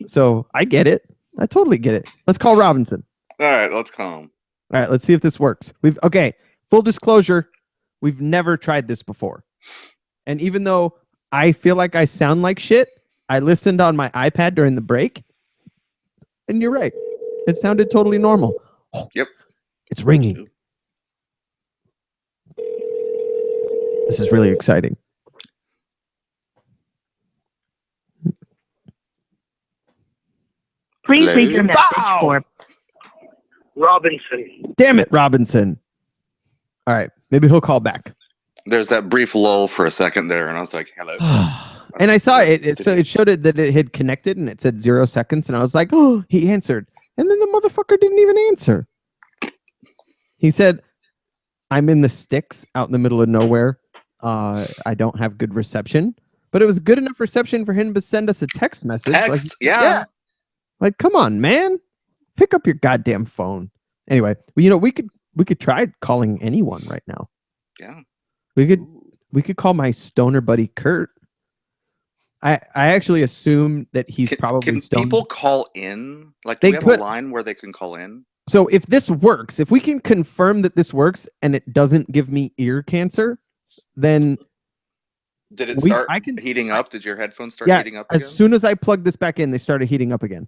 Speaker 1: So I get it. I totally get it. Let's call Robinson.
Speaker 2: All right, let's call him.
Speaker 1: All right, let's see if this works. Full disclosure, we've never tried this before. And even though I feel like I sound like shit, I listened on my iPad during the break, and you're right. It sounded totally normal. Oh,
Speaker 2: yep.
Speaker 1: It's ringing. This is really exciting.
Speaker 4: Please leave your message for
Speaker 3: Robinson.
Speaker 1: Damn it, Robinson. All right, maybe he'll call back.
Speaker 2: There's that brief lull for a second there, and I was like, hello.
Speaker 1: And I saw it. So it showed it that it had connected, and it said 0 seconds, and I was like, "Oh, he answered." And then the motherfucker didn't even answer. He said, "I'm in the sticks, out in the middle of nowhere. I don't have good reception." But it was good enough reception for him to send us a text message.
Speaker 2: Yeah.
Speaker 1: Like, come on, man, pick up your goddamn phone. Anyway, we could try calling anyone right now.
Speaker 2: Yeah.
Speaker 1: We could call my stoner buddy Kurt. I actually assume that he's probably
Speaker 2: can
Speaker 1: stoned.
Speaker 2: People call in? Like, do we have a line where they can call in?
Speaker 1: So if this works, if we can confirm that this works and it doesn't give me ear cancer, then
Speaker 2: did it start heating up? Did your headphones start heating up again?
Speaker 1: As soon as I plugged this back in, they started heating up again.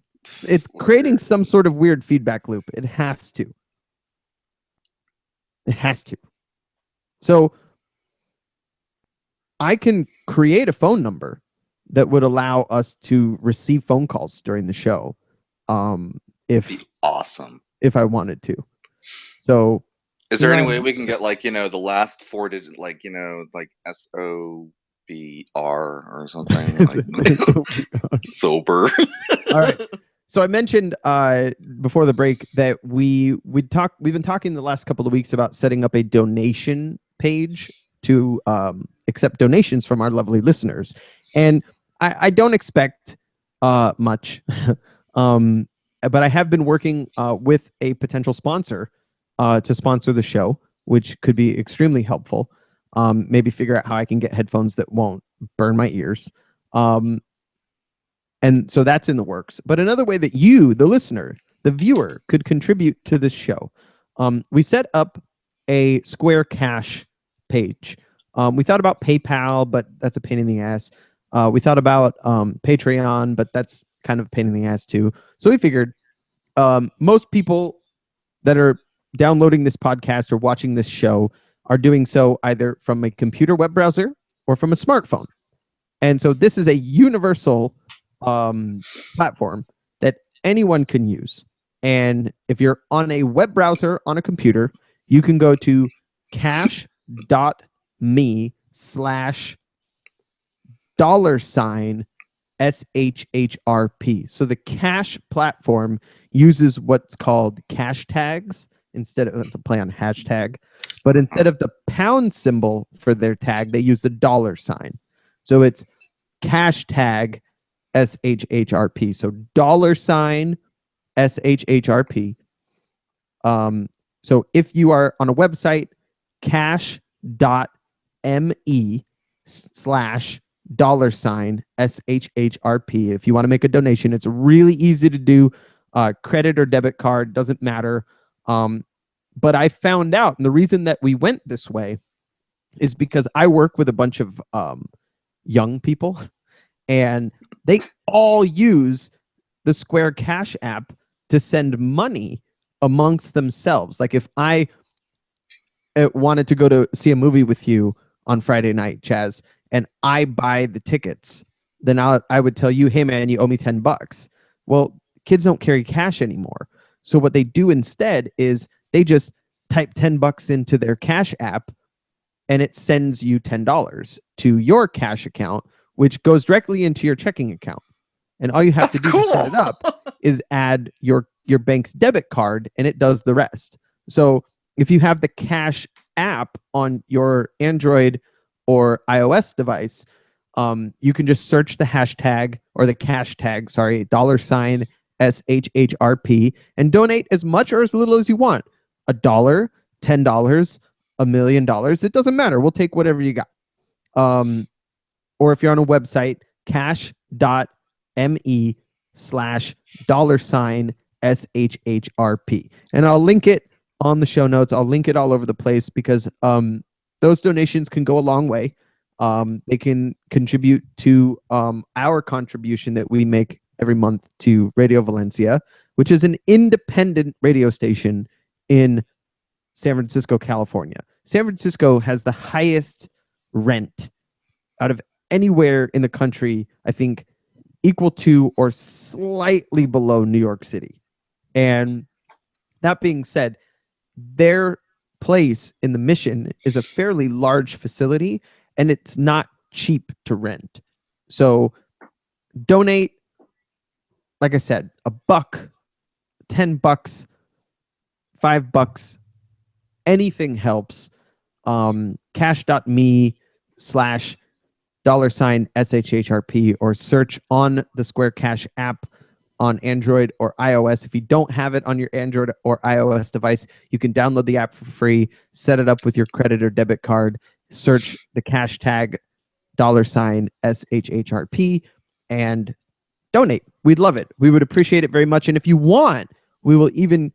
Speaker 1: It's creating some sort of weird feedback loop. It has to. It has to. So I can create a phone number that would allow us to receive phone calls during the show. If
Speaker 2: that'd be awesome.
Speaker 1: If I wanted to. So
Speaker 2: is there any way we can get the last 4 digits, like SOBR or something? Sober.
Speaker 1: All right. So I mentioned before the break that we've been talking the last couple of weeks about setting up a donation page to accept donations from our lovely listeners. And I don't expect much, but I have been working with a potential sponsor to sponsor the show, which could be extremely helpful. Maybe figure out how I can get headphones that won't burn my ears. And so that's in the works. But another way that you, the listener, the viewer, could contribute to this show, we set up a Square Cash page. We thought about PayPal, but that's a pain in the ass. We thought about Patreon, but that's kind of a pain in the ass too. So we figured most people that are downloading this podcast or watching this show are doing so either from a computer web browser or from a smartphone. And so this is a universal platform that anyone can use. And if you're on a web browser on a computer, you can go to cash.me/$SHHRP. So the Cash platform uses what's called cash tags instead of, that's a play on hashtag, but instead of the pound symbol for their tag, they use the $sign. So it's cash tag SHHRP. So $SHHRP. So if you are on a website, cash.me/$SHHRP. If you want to make a donation, it's really easy to do. Credit or debit card, doesn't matter. But I found out, and the reason that we went this way is because I work with a bunch of young people, and they all use the Square Cash app to send money amongst themselves. Like if I wanted to go to see a movie with you on Friday night, Chaz, and I buy the tickets, then I would tell you, hey man, you owe me $10. Well, kids don't carry cash anymore. So what they do instead is they just type $10 into their Cash app, and it sends you $10 to your Cash account, which goes directly into your checking account. And all you have to do to set it up is add your bank's debit card, and it does the rest. So if you have the Cash app on your Android or iOS device, you can just search the hashtag or the cash tag, $SHHRP, and donate as much or as little as you want. $1, $10, $1 million. It doesn't matter. We'll take whatever you got. Or if you're on a website, cash.me/$SHHRP. And I'll link it on the show notes. I'll link it all over the place because those donations can go a long way. They can contribute to our contribution that we make every month to Radio Valencia, which is an independent radio station in San Francisco, California. San Francisco has the highest rent out of anywhere in the country, I think, equal to or slightly below New York City. And that being said, their place in the Mission is a fairly large facility, and it's not cheap to rent. So donate, like I said, $1, $10, $5, anything helps. Cash.me/$SHHRP, or search on the Square Cash app on Android or iOS. If you don't have it on your Android or iOS device, you can download the app for free, set it up with your credit or debit card, search the cash tag $SHHRP, and donate. We'd love it. We would appreciate it very much. And if you want, we will even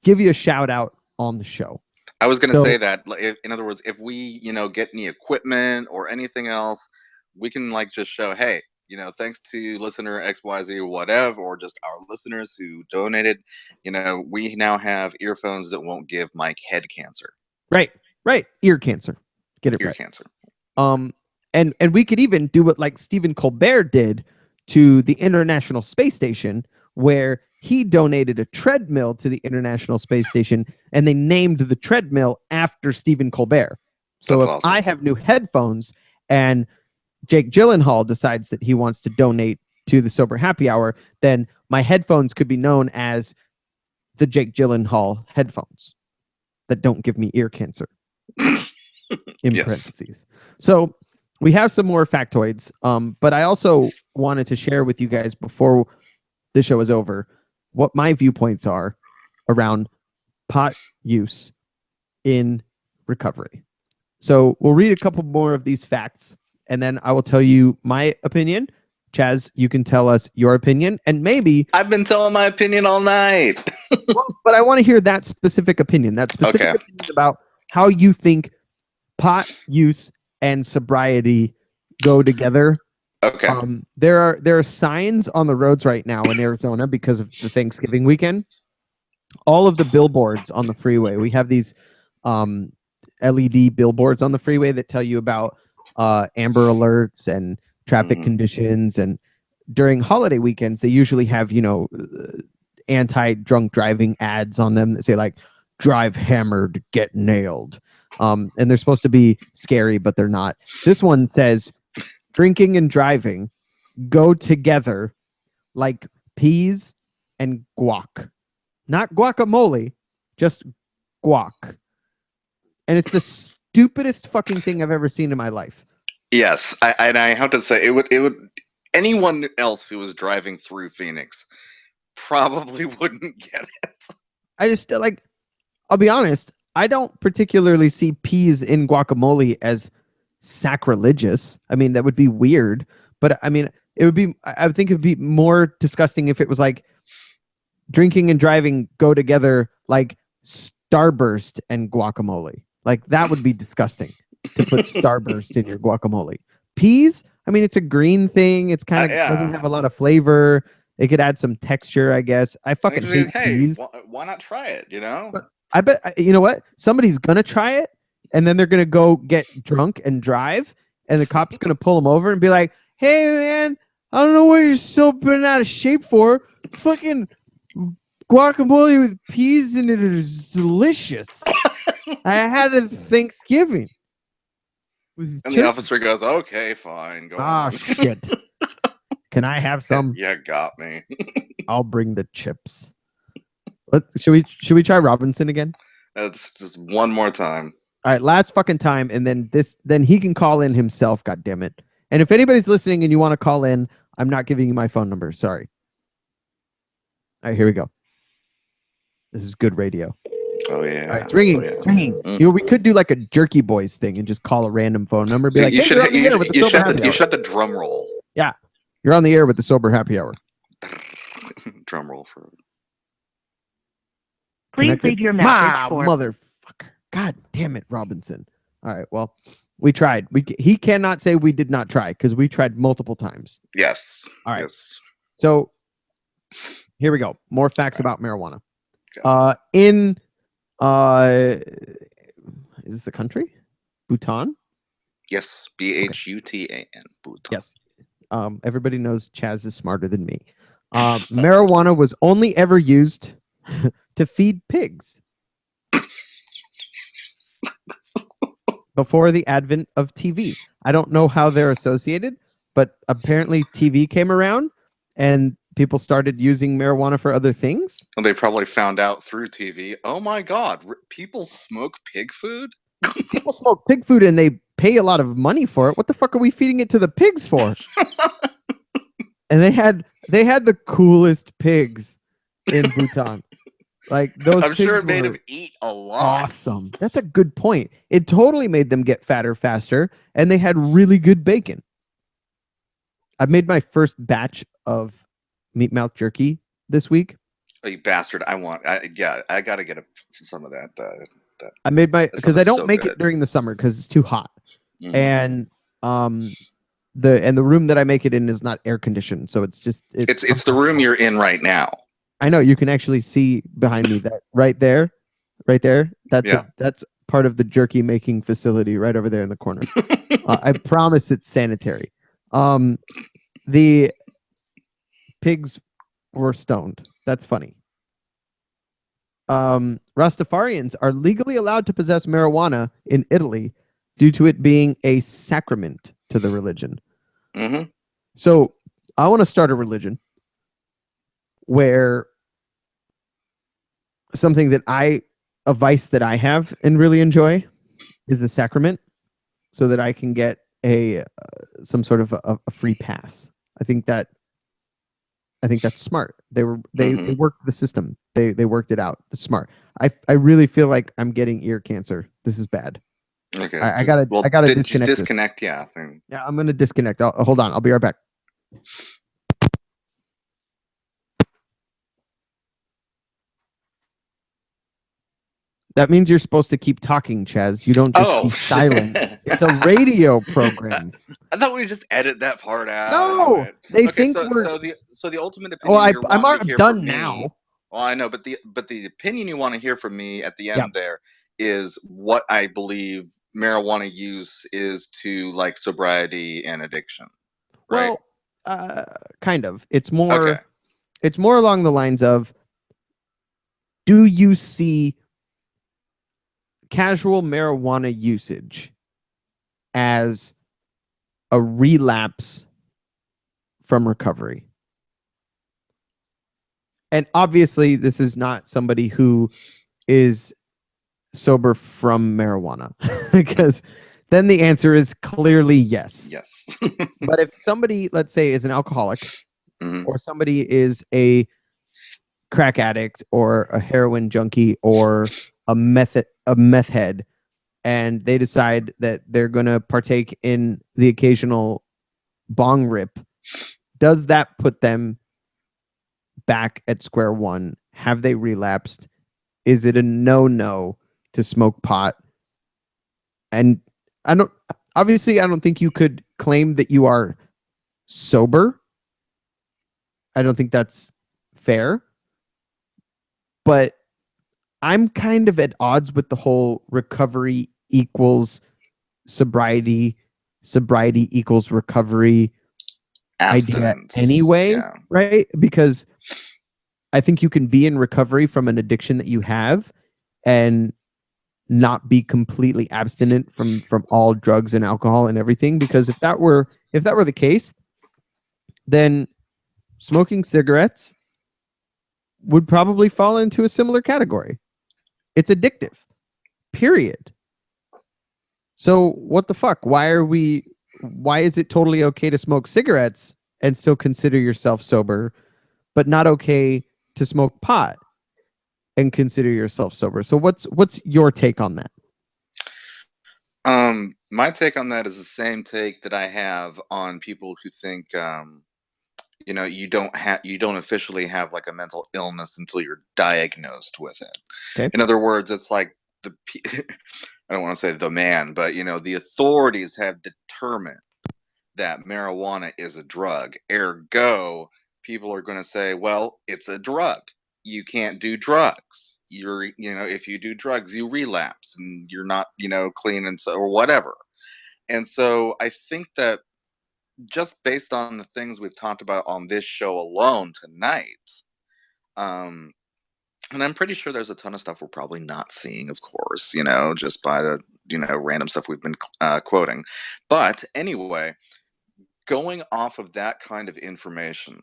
Speaker 1: give you a shout out on the show.
Speaker 2: I was going to say that, in other words, if we, get any equipment or anything else, we can just show, hey, thanks to listener XYZ or whatever, or just our listeners who donated, we now have earphones that won't give Mike head cancer.
Speaker 1: Right. Ear cancer. Get it right.
Speaker 2: Ear cancer.
Speaker 1: And we could even do what Stephen Colbert did to the International Space Station, where he donated a treadmill to the International Space Station, and they named the treadmill after Stephen Colbert. So if awesome. I have new headphones and Jake Gyllenhaal decides that he wants to donate to the Sober Happy Hour, then my headphones could be known as the Jake Gyllenhaal headphones that don't give me ear cancer. In parentheses. So we have some more factoids, but I also wanted to share with you guys before the show is over what my viewpoints are around pot use in recovery. So we'll read a couple more of these facts, and then I will tell you my opinion. Chaz, you can tell us your opinion, and maybe...
Speaker 2: I've been telling my opinion all night.
Speaker 1: But I want to hear that specific opinion. Opinion about how you think pot use and sobriety go together.
Speaker 2: Okay.
Speaker 1: There are signs on the roads right now in Arizona because of the Thanksgiving weekend. All of the billboards on the freeway. We have these LED billboards on the freeway that tell you about amber alerts and traffic conditions. And during holiday weekends, they usually have, anti-drunk driving ads on them that say drive hammered, get nailed. And they're supposed to be scary, but they're not. This one says drinking and driving go together like peas and guac. Not guacamole, just guac. And it's the stupidest fucking thing I've ever seen in my life.
Speaker 2: Yes, I have to say it would anyone else who was driving through Phoenix probably wouldn't get it.
Speaker 1: I just I'll be honest, I don't particularly see peas in guacamole as sacrilegious. I mean, that would be weird, but I mean, I think it would be more disgusting if it was drinking and driving go together like Starburst and guacamole. That would be disgusting to put Starburst in your guacamole. Peas, I mean, it's a green thing. It's kind of doesn't have a lot of flavor. It could add some texture, I guess. I fucking hate peas.
Speaker 2: Why not try it,
Speaker 1: But I bet, you know what? Somebody's going to try it, and then they're going to go get drunk and drive, and the cop's going to pull them over and be like, hey, man, I don't know what you're so been out of shape for. Fucking guacamole with peas in it is delicious. I had it Thanksgiving.
Speaker 2: And the officer goes, okay, fine. Go on.
Speaker 1: Shit. Can I have some?
Speaker 2: You got me.
Speaker 1: I'll bring the chips. Should we try Robinson again?
Speaker 2: It's just one more time.
Speaker 1: All right, last fucking time, and then he can call in himself. God damn it! And if anybody's listening and you want to call in, I'm not giving you my phone number. Sorry. All right, here we go. This is good radio.
Speaker 2: Oh yeah.
Speaker 1: All right, it's ringing. It's ringing. Mm. We could do like a Jerky Boys thing and just call a random phone number. Be
Speaker 2: you shut the drum roll.
Speaker 1: Yeah, you're on the air with the Sober Happy Hour.
Speaker 2: Drum roll for.
Speaker 4: Please leave your message for
Speaker 1: motherfucker. God damn it, Robinson. All right, well, we tried. He cannot say we did not try because we tried multiple times.
Speaker 2: Yes.
Speaker 1: All right.
Speaker 2: Yes.
Speaker 1: So here we go. More facts about marijuana.
Speaker 2: Okay.
Speaker 1: Is this a country? Bhutan?
Speaker 2: Yes. Bhutan. Bhutan.
Speaker 1: Yes. Everybody knows Chaz is smarter than me. Marijuana was only ever used to feed pigs before the advent of TV. I don't know how they're associated, but apparently TV came around and people started using marijuana for other things.
Speaker 2: Well, they probably found out through TV. Oh my God, people smoke pig food?
Speaker 1: People smoke pig food and they pay a lot of money for it. What the fuck are we feeding it to the pigs for? And they had the coolest pigs in Bhutan. Like those
Speaker 2: I'm
Speaker 1: pigs
Speaker 2: sure it made
Speaker 1: were
Speaker 2: them eat a lot.
Speaker 1: awesome. That's a good point. It totally made them get fatter faster, and they had really good bacon. I made my first batch of meat mouth jerky this week.
Speaker 2: Oh, you bastard! I got to get some of that.
Speaker 1: I made because I don't
Speaker 2: so
Speaker 1: make
Speaker 2: good.
Speaker 1: it during the summer because it's too hot,
Speaker 2: Mhm.
Speaker 1: and the room that I make it in is not air conditioned, so it's
Speaker 2: the room you're in right now.
Speaker 1: I know you can actually see behind me that right there. That's part of the jerky making facility right over there in the corner. I promise it's sanitary. The pigs were stoned. That's funny. Rastafarians are legally allowed to possess marijuana in Italy due to it being a sacrament to the religion.
Speaker 2: Mm-hmm.
Speaker 1: So I want to start a religion where a vice that I have and really enjoy is a sacrament, so that I can get some sort of a free pass. I think that's smart. They worked the system. They worked it out. It's smart. I really feel like I'm getting ear cancer. This is bad.
Speaker 2: Okay.
Speaker 1: I gotta disconnect.
Speaker 2: Disconnect. Yeah.
Speaker 1: Yeah, I'm gonna disconnect. Hold on. I'll be right back. That means you're supposed to keep talking, Chaz. You don't just be silent. It's a radio program.
Speaker 2: I thought we'd just edit that part out.
Speaker 1: No, they think we're.
Speaker 2: So the ultimate opinion.
Speaker 1: I'm done now.
Speaker 2: Well, I know, but the opinion you want to hear from me at the end there is what I believe marijuana use is to like sobriety and addiction. Right?
Speaker 1: Well, kind of. It's more. Okay. It's more along the lines of, do you see casual marijuana usage as a relapse from recovery? And obviously, this is not somebody who is sober from marijuana, because then the answer is clearly yes.
Speaker 2: Yes.
Speaker 1: But if somebody, let's say, is an alcoholic, or somebody is a crack addict, or a heroin junkie, or a meth head, and they decide that they're going to partake in the occasional bong rip, does that put them back at square one? Have they relapsed? Is it a no to smoke pot? And I don't think you could claim that you are sober. I don't think that's fair. But I'm kind of at odds with the whole recovery equals sobriety equals recovery idea anyway, right? Because I think you can be in recovery from an addiction that you have and not be completely abstinent from all drugs and alcohol and everything. Because if that were the case, then smoking cigarettes would probably fall into a similar category. It's addictive, period. So what the fuck? Why is it totally okay to smoke cigarettes and still consider yourself sober, but not okay to smoke pot and consider yourself sober? So what's your take on that?
Speaker 2: My take on that is the same take that I have on people who think you don't officially have like a mental illness until you're diagnosed with it. Okay. In other words, it's like I don't want to say the man, but the authorities have determined that marijuana is a drug. Ergo, people are going to say, well, it's a drug. You can't do drugs. If you do drugs, you relapse and you're not, clean and so, or whatever. And so I think that just based on the things we've talked about on this show alone tonight, and I'm pretty sure there's a ton of stuff we're probably not seeing, of course, just by the, random stuff we've been quoting. But anyway, going off of that kind of information,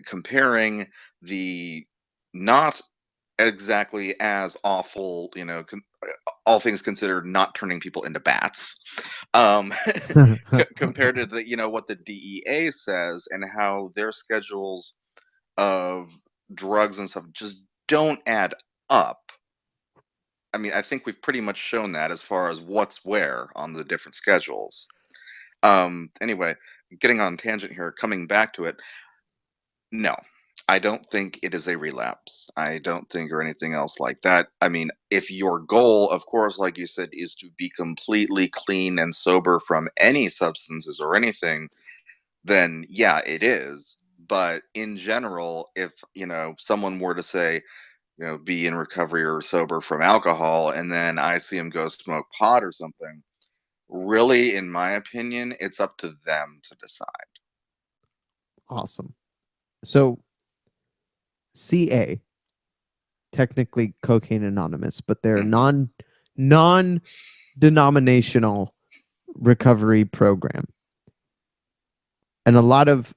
Speaker 2: comparing the not exactly as awful, all things considered, not turning people into bats, compared to what the DEA says and how their schedules of drugs and stuff just don't add up. I mean, I think we've pretty much shown that as far as what's where on the different schedules. Anyway, getting on tangent here, coming back to it, no, I don't think it is a relapse. I don't think or anything else like that. I mean, if your goal, of course, like you said, is to be completely clean and sober from any substances or anything, then yeah, it is. But in general, if, someone were to say, be in recovery or sober from alcohol, and then I see them go smoke pot or something, really, in my opinion, it's up to them to decide.
Speaker 1: Awesome. So CA, technically Cocaine Anonymous, but they're non-denominational recovery program. And a lot of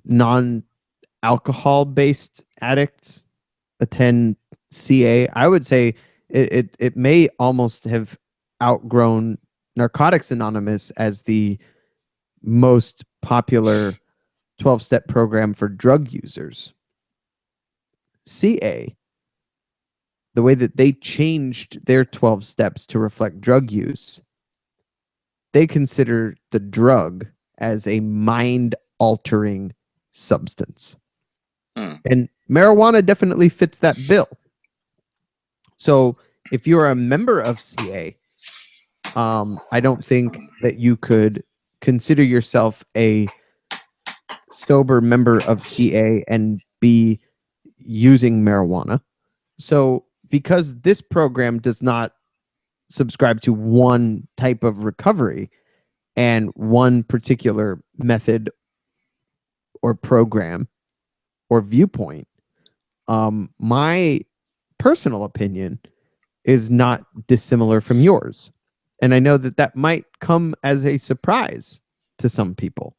Speaker 1: non-alcohol based addicts attend CA. I would say it may almost have outgrown Narcotics Anonymous as the most popular 12-step program for drug users. CA, the way that they changed their 12 steps to reflect drug use, they consider the drug as a mind-altering substance. And marijuana definitely fits that bill. So if you're a member of CA, I don't think that you could consider yourself a sober member of CA and be using marijuana. So because this program does not subscribe to one type of recovery and one particular method or program or viewpoint, my personal opinion is not dissimilar from yours. And I know that that might come as a surprise to some people.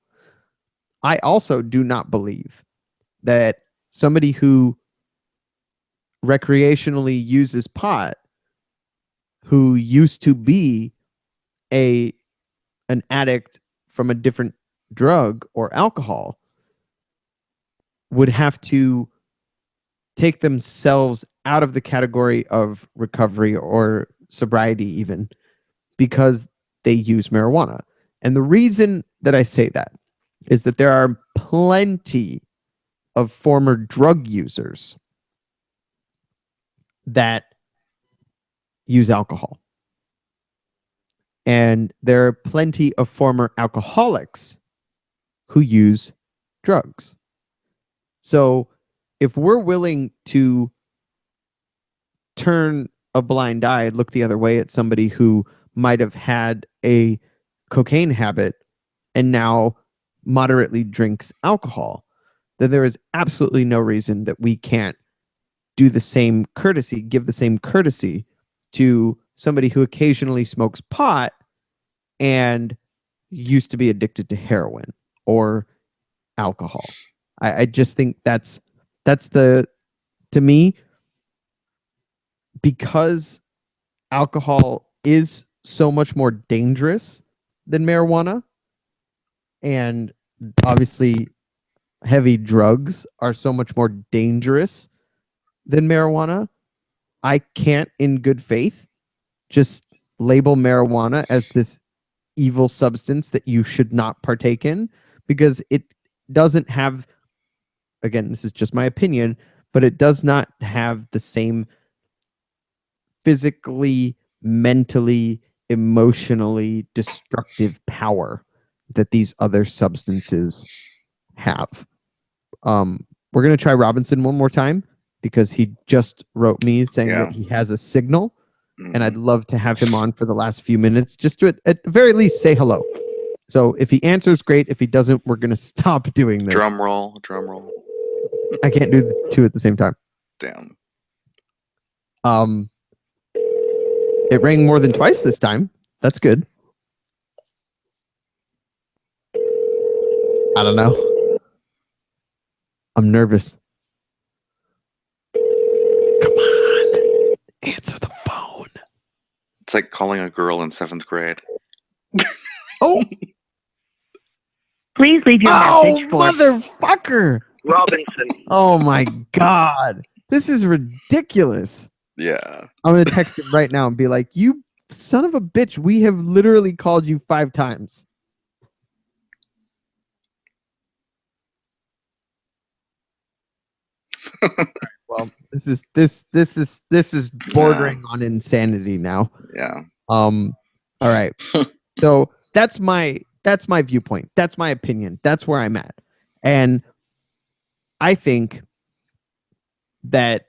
Speaker 1: I also do not believe that somebody who recreationally uses pot, who used to be an addict from a different drug or alcohol, would have to take themselves out of the category of recovery or sobriety even because they use marijuana. And the reason that I say that is that there are plenty of former drug users that use alcohol. And there are plenty of former alcoholics who use drugs. So if we're willing to turn a blind eye, look the other way at somebody who might have had a cocaine habit and now moderately drinks alcohol, then there is absolutely no reason that we can't do the same courtesy, give the same courtesy to somebody who occasionally smokes pot and used to be addicted to heroin or alcohol. I just think that's to me, because alcohol is so much more dangerous than marijuana, and obviously heavy drugs are so much more dangerous than marijuana, I can't in good faith just label marijuana as this evil substance that you should not partake in, because it doesn't have, again, this is just my opinion, but it does not have the same physically, mentally, emotionally destructive power that these other substances have. We're going to try Robinson one more time because he just wrote me saying that he has a signal, and I'd love to have him on for the last few minutes just to at the very least say hello. So if he answers, great. If he doesn't, we're going to stop doing this.
Speaker 2: Drum roll, drum roll.
Speaker 1: I can't do the two at the same time.
Speaker 2: Damn.
Speaker 1: It rang more than twice this time. That's good. I don't know. I'm nervous. Come on. Answer the phone.
Speaker 2: It's like calling a girl in 7th grade.
Speaker 1: Oh.
Speaker 4: Please leave your message for
Speaker 1: motherfucker.
Speaker 3: Robinson.
Speaker 1: Oh my God. This is ridiculous.
Speaker 2: Yeah.
Speaker 1: I'm going to text him right now and be like, you son of a bitch, we have literally called you 5 times. Well, this is bordering on insanity now.
Speaker 2: Yeah.
Speaker 1: All right. So that's my viewpoint. That's my opinion. That's where I'm at. And I think that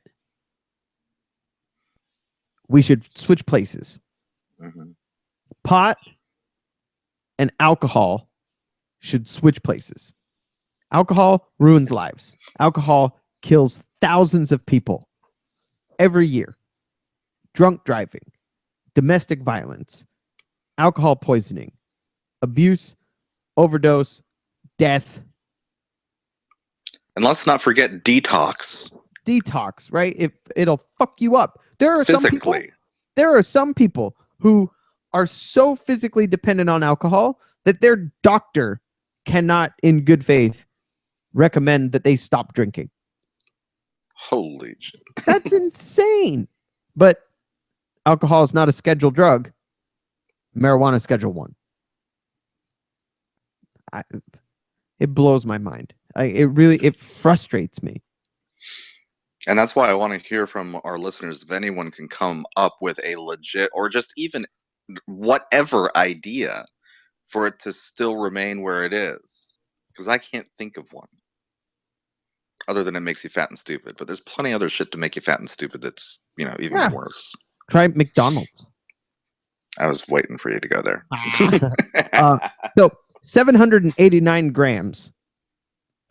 Speaker 1: we should switch places.
Speaker 2: Mm-hmm.
Speaker 1: Pot and alcohol should switch places. Alcohol ruins lives. Alcohol kills thousands of people every year. Drunk driving, domestic violence, alcohol poisoning, abuse, overdose, death.
Speaker 2: And let's not forget detox.
Speaker 1: Detox, right? It'll fuck you up. There are
Speaker 2: physically.
Speaker 1: Some people who are so physically dependent on alcohol that their doctor cannot, in good faith, recommend that they stop drinking.
Speaker 2: Holy shit.
Speaker 1: That's insane. But alcohol is not a scheduled drug. Marijuana is Schedule 1. It blows my mind. It frustrates me.
Speaker 2: And that's why I want to hear from our listeners if anyone can come up with a legit or just even whatever idea for it to still remain where it is. Because I can't think of one. Other than it makes you fat and stupid. But there's plenty of other shit to make you fat and stupid that's, even worse.
Speaker 1: Try McDonald's.
Speaker 2: I was waiting for you to go there.
Speaker 1: So 789 grams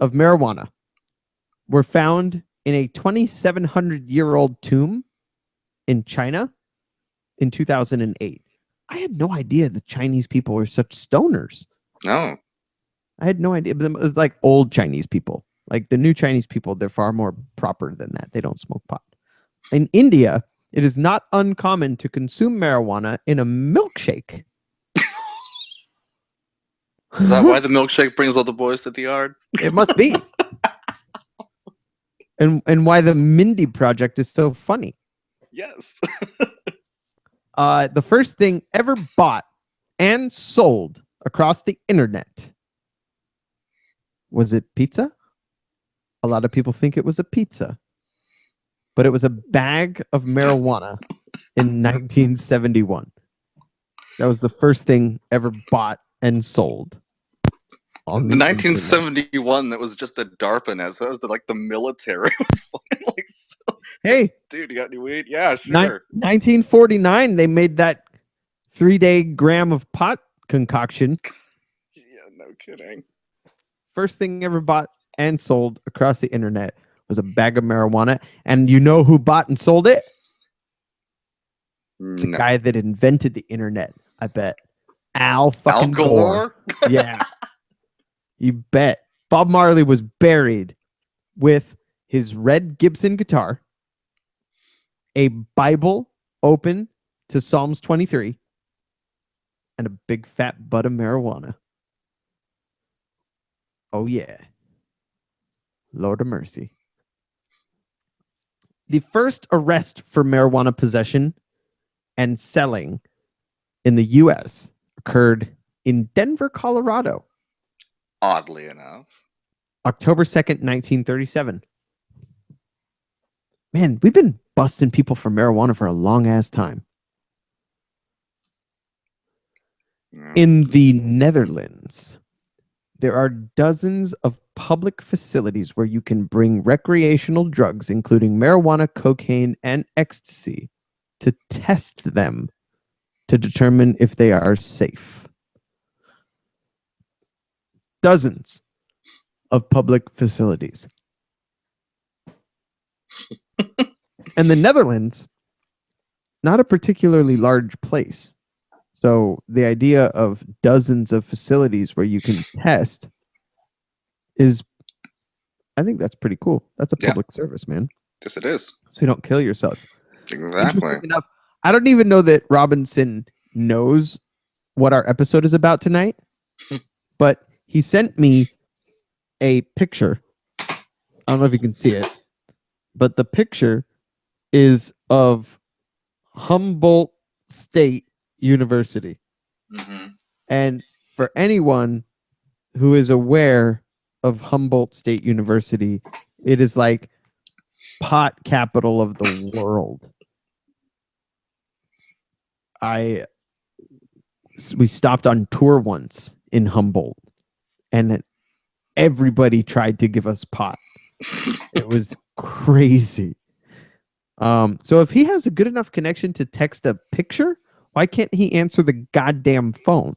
Speaker 1: of marijuana were found in a 2,700-year-old tomb in China in 2008. I had no idea the Chinese people were such stoners.
Speaker 2: No.
Speaker 1: I had no idea. But it was like old Chinese people. Like the new Chinese people, they're far more proper than that. They don't smoke pot. In India, it is not uncommon to consume marijuana in a milkshake.
Speaker 2: Is that why the milkshake brings all the boys to the yard?
Speaker 1: It must be. And why the Mindy Project is so funny.
Speaker 2: Yes.
Speaker 1: The first thing ever bought and sold across the internet. Was it pizza? A lot of people think it was a pizza. But it was a bag of marijuana in 1971. That was the first thing ever bought and sold.
Speaker 2: The 1971, that was just a DARPA net. So that was the military.
Speaker 1: Hey,
Speaker 2: dude, you got any weed? Yeah, sure.
Speaker 1: 1949, they made that 3-day gram of pot concoction.
Speaker 2: Yeah, no kidding.
Speaker 1: First thing ever bought and sold across the internet was a bag of marijuana. And you know who bought and sold it? The guy that invented the internet, I bet. Al Gore. Yeah. You bet. Bob Marley was buried with his red Gibson guitar, a Bible open to Psalms 23, and a big fat bud of marijuana. Oh, yeah. Lord of mercy. The first arrest for marijuana possession and selling in the U.S. occurred in Denver, Colorado.
Speaker 2: Oddly enough.
Speaker 1: October 2nd, 1937. Man, we've been busting people for marijuana for a long-ass time.
Speaker 2: Yeah.
Speaker 1: In the Netherlands, there are dozens of public facilities where you can bring recreational drugs, including marijuana, cocaine, and ecstasy, to test them to determine if they are safe. Dozens of public facilities. And the Netherlands, not a particularly large place. So the idea of dozens of facilities where you can test is, I think that's pretty cool. That's a public service, man.
Speaker 2: Yes, it is.
Speaker 1: So you don't kill yourself.
Speaker 2: Exactly.
Speaker 1: Interesting enough, I don't even know that Robinson knows what our episode is about tonight, but he sent me a picture. I don't know if you can see it, but the picture is of Humboldt State University.
Speaker 2: Mm-hmm.
Speaker 1: And for anyone who is aware of Humboldt State University, it is like pot capital of the world. We stopped on tour once in Humboldt, and everybody tried to give us pot. It was crazy. So if he has a good enough connection to text a picture, why can't he answer the goddamn phone?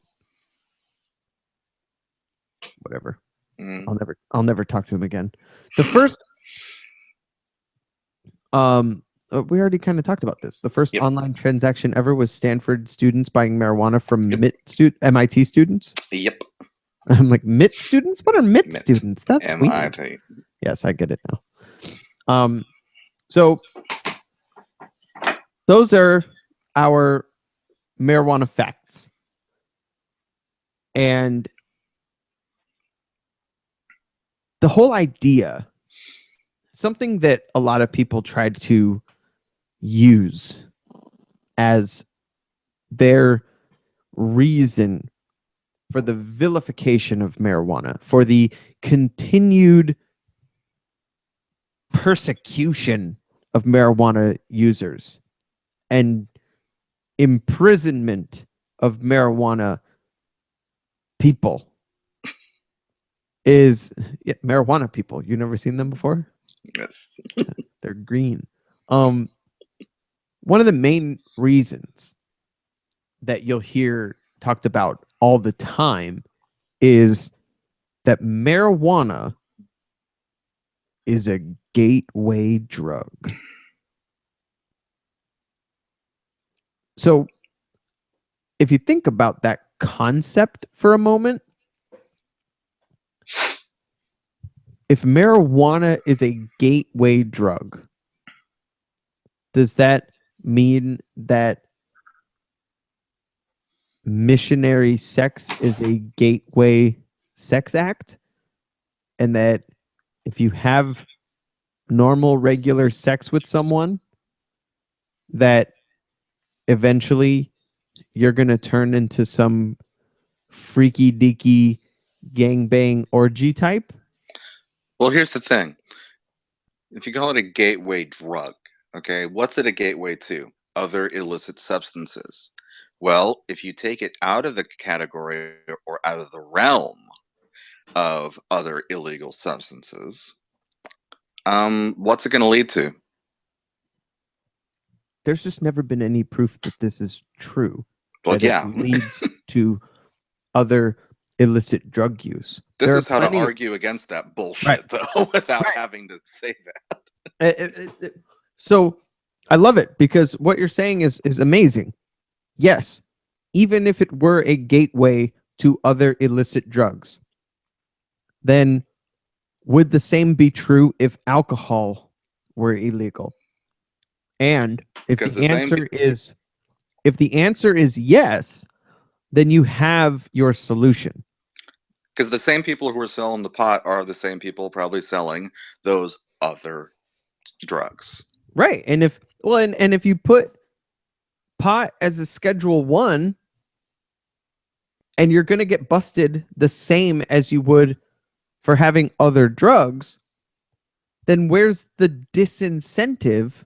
Speaker 1: Whatever. I'll never talk to him again. The first we already kind of talked about this. The first online transaction ever was Stanford students buying marijuana from MIT students.
Speaker 2: Yep.
Speaker 1: I'm like, MIT students? What are MIT students? That's
Speaker 2: MIT.
Speaker 1: weird. Yes, I get it now. So those are our marijuana facts. And the whole idea, something that a lot of people tried to use as their reason for the vilification of marijuana, for the continued persecution of marijuana users and imprisonment of marijuana people is marijuana people. You never seen them before?
Speaker 2: Yes.
Speaker 1: They're green. One of the main reasons that you'll hear talked about all the time is that marijuana is a gateway drug. So if you think about that concept for a moment, if marijuana is a gateway drug, does that mean that missionary sex is a gateway sex act? And that if you have normal, regular sex with someone, that eventually you're going to turn into some freaky deaky gangbang orgy type?
Speaker 2: Well, here's the thing. If you call it a gateway drug, okay, what's it a gateway to? Other illicit substances. Well, if you take it out of the category or out of the realm of other illegal substances, what's it going to lead to?
Speaker 1: There's just never been any proof that this is true.
Speaker 2: Well,
Speaker 1: that it leads to other illicit drug use.
Speaker 2: This is how to argue against that bullshit, though, without having to say that.
Speaker 1: So I love it because what you're saying is amazing. Yes, even if it were a gateway to other illicit drugs, then would the same be true if alcohol were illegal? And if the answer is yes, then you have your solution.
Speaker 2: Because the same people who are selling the pot are the same people probably selling those other drugs.
Speaker 1: Right. And if you put pot as a Schedule 1 and you're going to get busted the same as you would for having other drugs, then where's the disincentive?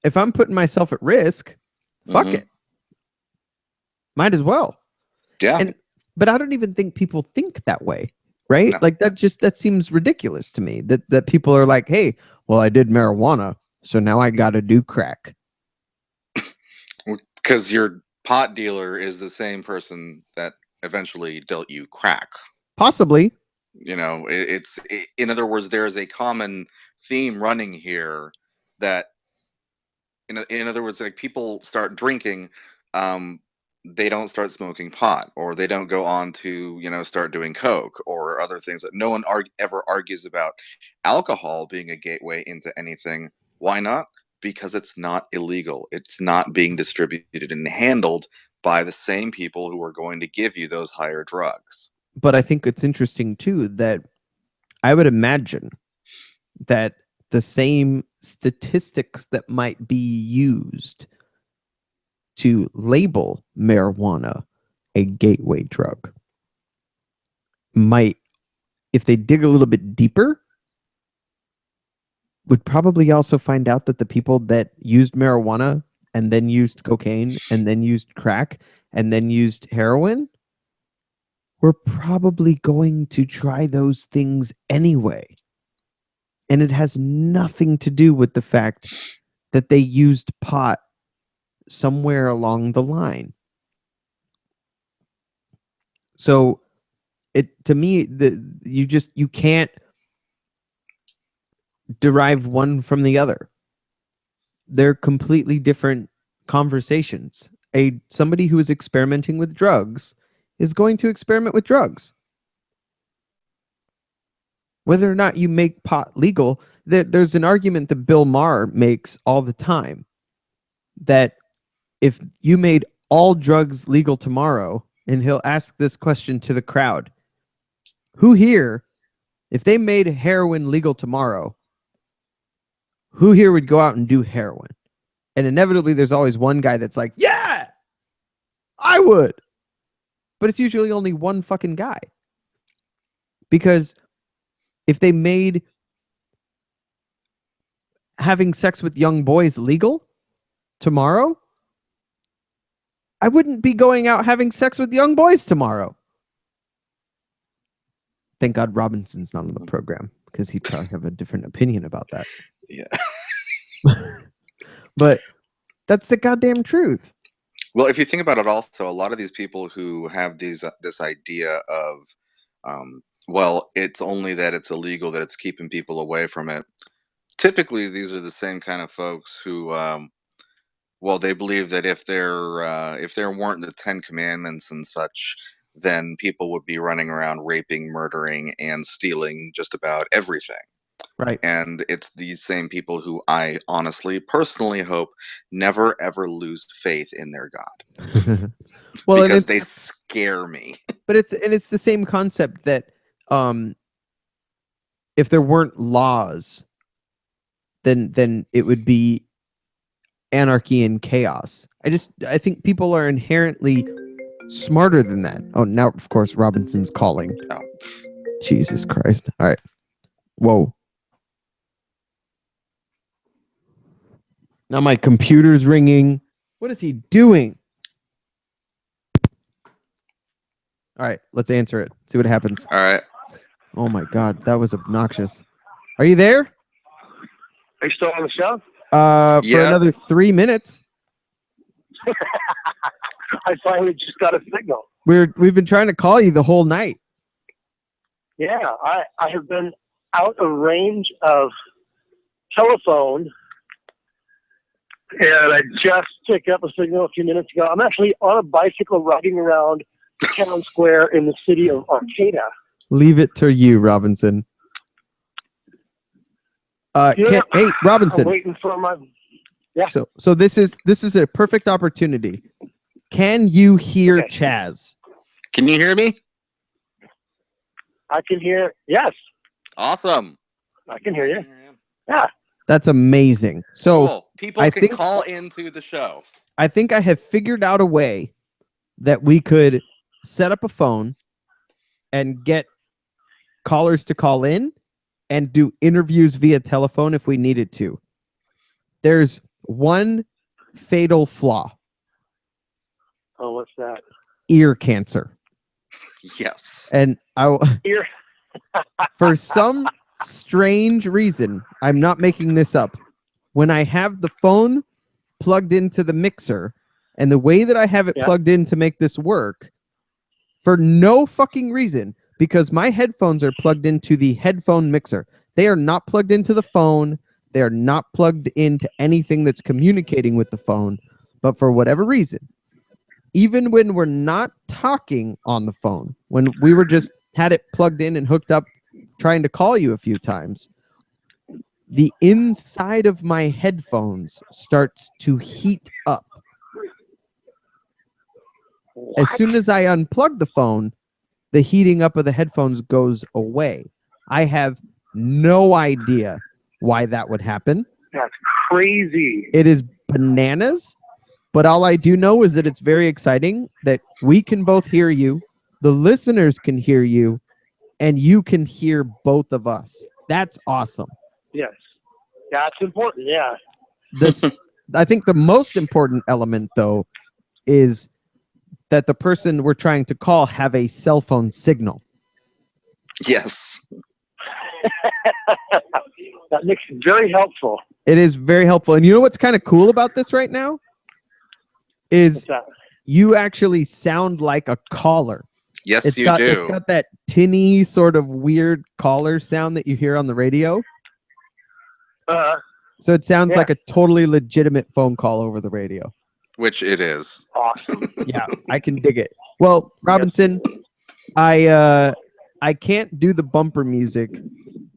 Speaker 1: If I'm putting myself at risk, fuck it. Might as well.
Speaker 2: Yeah.
Speaker 1: But I don't even think people think that way, right? No. Like that seems ridiculous to me that people are like, hey, well, I did marijuana, so now I got to do crack.
Speaker 2: Because your pot dealer is the same person that eventually dealt you crack.
Speaker 1: Possibly.
Speaker 2: You know, in other words, there is a common theme running here that, in other words, like people start drinking they don't start smoking pot, or they don't go on to, start doing coke or other things that no one ever argues about. Alcohol being a gateway into anything. Why not? Because it's not illegal. It's not being distributed and handled by the same people who are going to give you those higher drugs.
Speaker 1: But I think it's interesting too that I would imagine that the same statistics that might be used to label marijuana a gateway drug might, if they dig a little bit deeper, would probably also find out that the people that used marijuana and then used cocaine and then used crack and then used heroin were probably going to try those things anyway. And it has nothing to do with the fact that they used pot somewhere along the line. So to me, you can't derive one from the other. They're completely different conversations. Somebody who is experimenting with drugs is going to experiment with drugs. Whether or not you make pot legal, there's an argument that Bill Maher makes all the time, that if you made all drugs legal tomorrow, and he'll ask this question to the crowd, who here, if they made heroin legal tomorrow, who here would go out and do heroin? And inevitably there's always one guy that's like, yeah, I would. But it's usually only one fucking guy. Because if they made having sex with young boys legal tomorrow, I wouldn't be going out having sex with young boys tomorrow. Thank God Robinson's not on the program, because he'd probably have a different opinion about that.
Speaker 2: Yeah.
Speaker 1: But that's the goddamn truth.
Speaker 2: Well, if you think about it also, a lot of these people who have this idea of, well, it's only that it's illegal, that it's keeping people away from it. Typically, these are the same kind of folks who, well, they believe that if there weren't the 10 Commandments and such, then people would be running around raping, murdering, and stealing just about everything.
Speaker 1: Right.
Speaker 2: And it's these same people who I honestly, personally hope never ever lose faith in their God. Well, because they scare me.
Speaker 1: But it's the same concept that if there weren't laws, then it would be anarchy and chaos. I think people are inherently smarter than that. Oh, now of course Robinson's calling.
Speaker 2: Oh.
Speaker 1: Jesus Christ. All right. Whoa. Now my computer's ringing. What is he doing? All right, let's answer it. See what happens.
Speaker 2: All right.
Speaker 1: Oh my God, that was obnoxious. Are you there?
Speaker 5: Are you still on the show?
Speaker 1: For another 3 minutes.
Speaker 5: I finally just got a signal.
Speaker 1: We've been trying to call you the whole night.
Speaker 5: Yeah, I have been out of range of telephone, and I just picked up a signal a few minutes ago. I'm actually on a bicycle riding around the town square in the city of Arcata.
Speaker 1: Leave it to you, Robinson. Hey, Robinson.
Speaker 5: I'm waiting for my... Yeah.
Speaker 1: So this is a perfect opportunity. Can you hear Chaz?
Speaker 2: Can you hear me?
Speaker 5: I can hear. Yes.
Speaker 2: Awesome.
Speaker 5: I can hear you. Yeah.
Speaker 1: That's amazing. So
Speaker 2: cool. People can call into the show.
Speaker 1: I think I have figured out a way that we could set up a phone and get callers to call in and do interviews via telephone if we needed to. There's one fatal flaw.
Speaker 5: Oh, what's that?
Speaker 1: Ear cancer.
Speaker 2: Yes.
Speaker 1: And
Speaker 5: Ear.
Speaker 1: For some strange reason, I'm not making this up, when I have the phone plugged into the mixer, and the way that I have it plugged in to make this work, for no fucking reason, because my headphones are plugged into the headphone mixer. They are not plugged into the phone. They are not plugged into anything that's communicating with the phone. But for whatever reason, even when we're not talking on the phone, when we were just had it plugged in and hooked up, trying to call you a few times, the inside of my headphones starts to heat up.
Speaker 5: What?
Speaker 1: As soon as I unplug the phone, the heating up of the headphones goes away. I have no idea why that would happen.
Speaker 5: That's crazy.
Speaker 1: It is bananas, but all I do know is that it's very exciting that we can both hear you, the listeners can hear you, and you can hear both of us. That's awesome.
Speaker 5: Yes. That's important, yeah.
Speaker 1: I think the most important element, though, is that the person we're trying to call have a cell phone signal.
Speaker 2: Yes.
Speaker 5: That makes it very helpful.
Speaker 1: It is very helpful. And you know what's kind of cool about this right now? Is you actually sound like a caller.
Speaker 2: Yes, you do.
Speaker 1: It's got that tinny sort of weird caller sound that you hear on the radio. So it sounds like a totally legitimate phone call over the radio.
Speaker 2: Which it is.
Speaker 5: Awesome.
Speaker 1: Yeah, I can dig it. Well, Robinson, I can't do the bumper music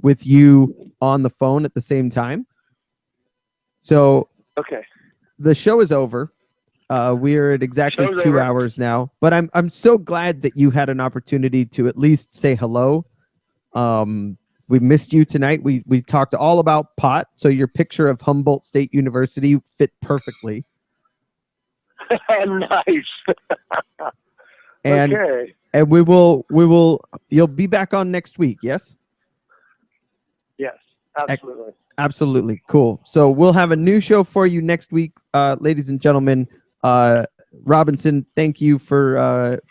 Speaker 1: with you on the phone at the same time. So
Speaker 5: okay,
Speaker 1: the show is over. We're at exactly 2 hours now, but I'm so glad that you had an opportunity to at least say hello. We missed you tonight. We talked all about pot, so your picture of Humboldt State University fit perfectly.
Speaker 5: Nice.
Speaker 1: And
Speaker 5: okay.
Speaker 1: and we will you'll be back on next week, yes?
Speaker 5: Yes, absolutely.
Speaker 1: Absolutely. Cool. So we'll have a new show for you next week, ladies and gentlemen. Robinson, thank you for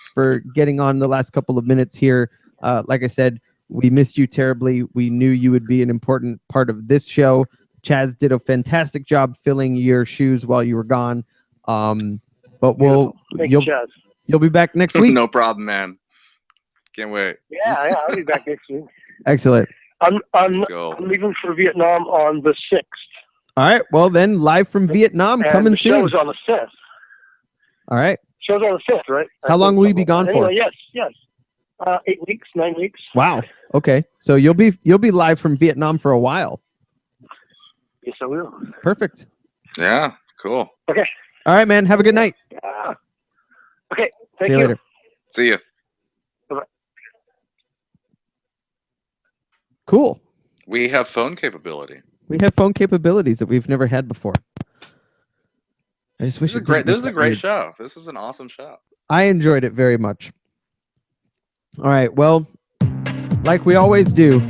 Speaker 1: getting on the last couple of minutes here. Like I said, we missed you terribly. We knew you would be an important part of this show. Chaz did a fantastic job filling your shoes while you were gone. But you'll be back next week.
Speaker 2: No problem, man. Can't wait.
Speaker 5: Yeah, I'll be back next week.
Speaker 1: Excellent.
Speaker 5: I'm leaving for Vietnam on the 6th.
Speaker 1: All right. Well, then, live from Vietnam, coming soon.
Speaker 5: The show's on the 5th.
Speaker 1: All right.
Speaker 5: Show's on the 5th, right?
Speaker 1: How long will you be gone for?
Speaker 5: Anyway, yes. 8 weeks, 9 weeks.
Speaker 1: Wow. Okay. So you'll be live from Vietnam for a while.
Speaker 5: Yes, I will.
Speaker 1: Perfect.
Speaker 2: Yeah. Cool.
Speaker 5: Okay.
Speaker 1: All right, man. Have a good night.
Speaker 5: Yeah. Okay. Thank
Speaker 1: See you later.
Speaker 2: See you.
Speaker 5: Bye-bye.
Speaker 1: Cool.
Speaker 2: We have phone capability.
Speaker 1: We have phone capabilities that we've never had before. I just wish
Speaker 2: This was a great show. This was an awesome show.
Speaker 1: I enjoyed it very much. All right. Well, like we always do,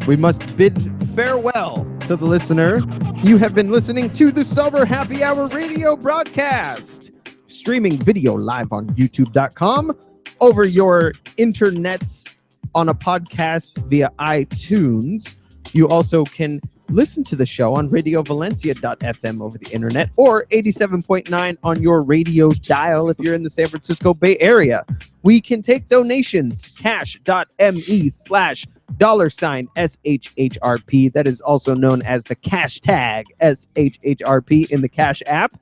Speaker 1: we must bid farewell to the listener. You have been listening to the Sober Happy Hour radio broadcast, streaming video live on youtube.com, over your internets, on a podcast via iTunes. You also can listen to the show on radiovalencia.fm over the internet, or 87.9 on your radio dial if you're in the San Francisco Bay Area. We can take donations, cash.me/$SHHRP. That is also known as the cash tag, SHHRP, in the Cash app.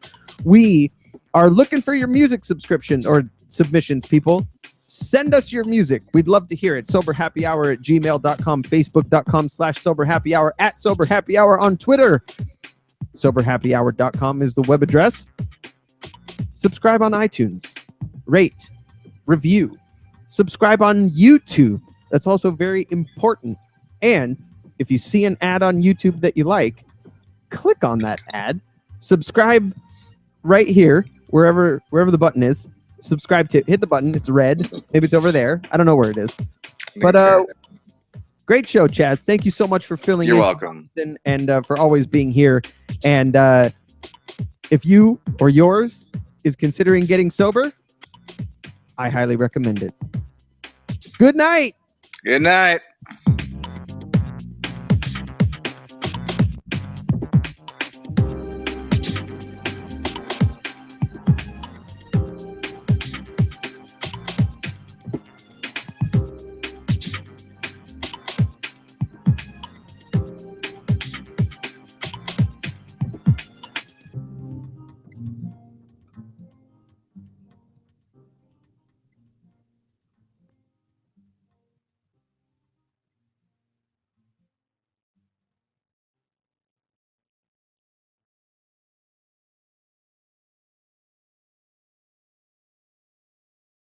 Speaker 1: We are looking for your music subscription or submissions, people. Send us your music. We'd love to hear it. SoberHappyHour@gmail.com, Facebook.com/SoberHappyHour, @SoberHappyHour on Twitter. SoberHappyHour.com is the web address. Subscribe on iTunes. Rate. Review. Subscribe on YouTube. That's also very important. And if you see an ad on YouTube that you like, click on that ad. Subscribe right here, wherever the button is. Subscribe to, hit the button. It's red. Maybe it's over there. I don't know where it is. But great show, Chaz. Thank you so much for filling in.
Speaker 2: You're welcome.
Speaker 1: And for always being here. And if you or yours is considering getting sober, I highly recommend it. Good night.
Speaker 2: Good night.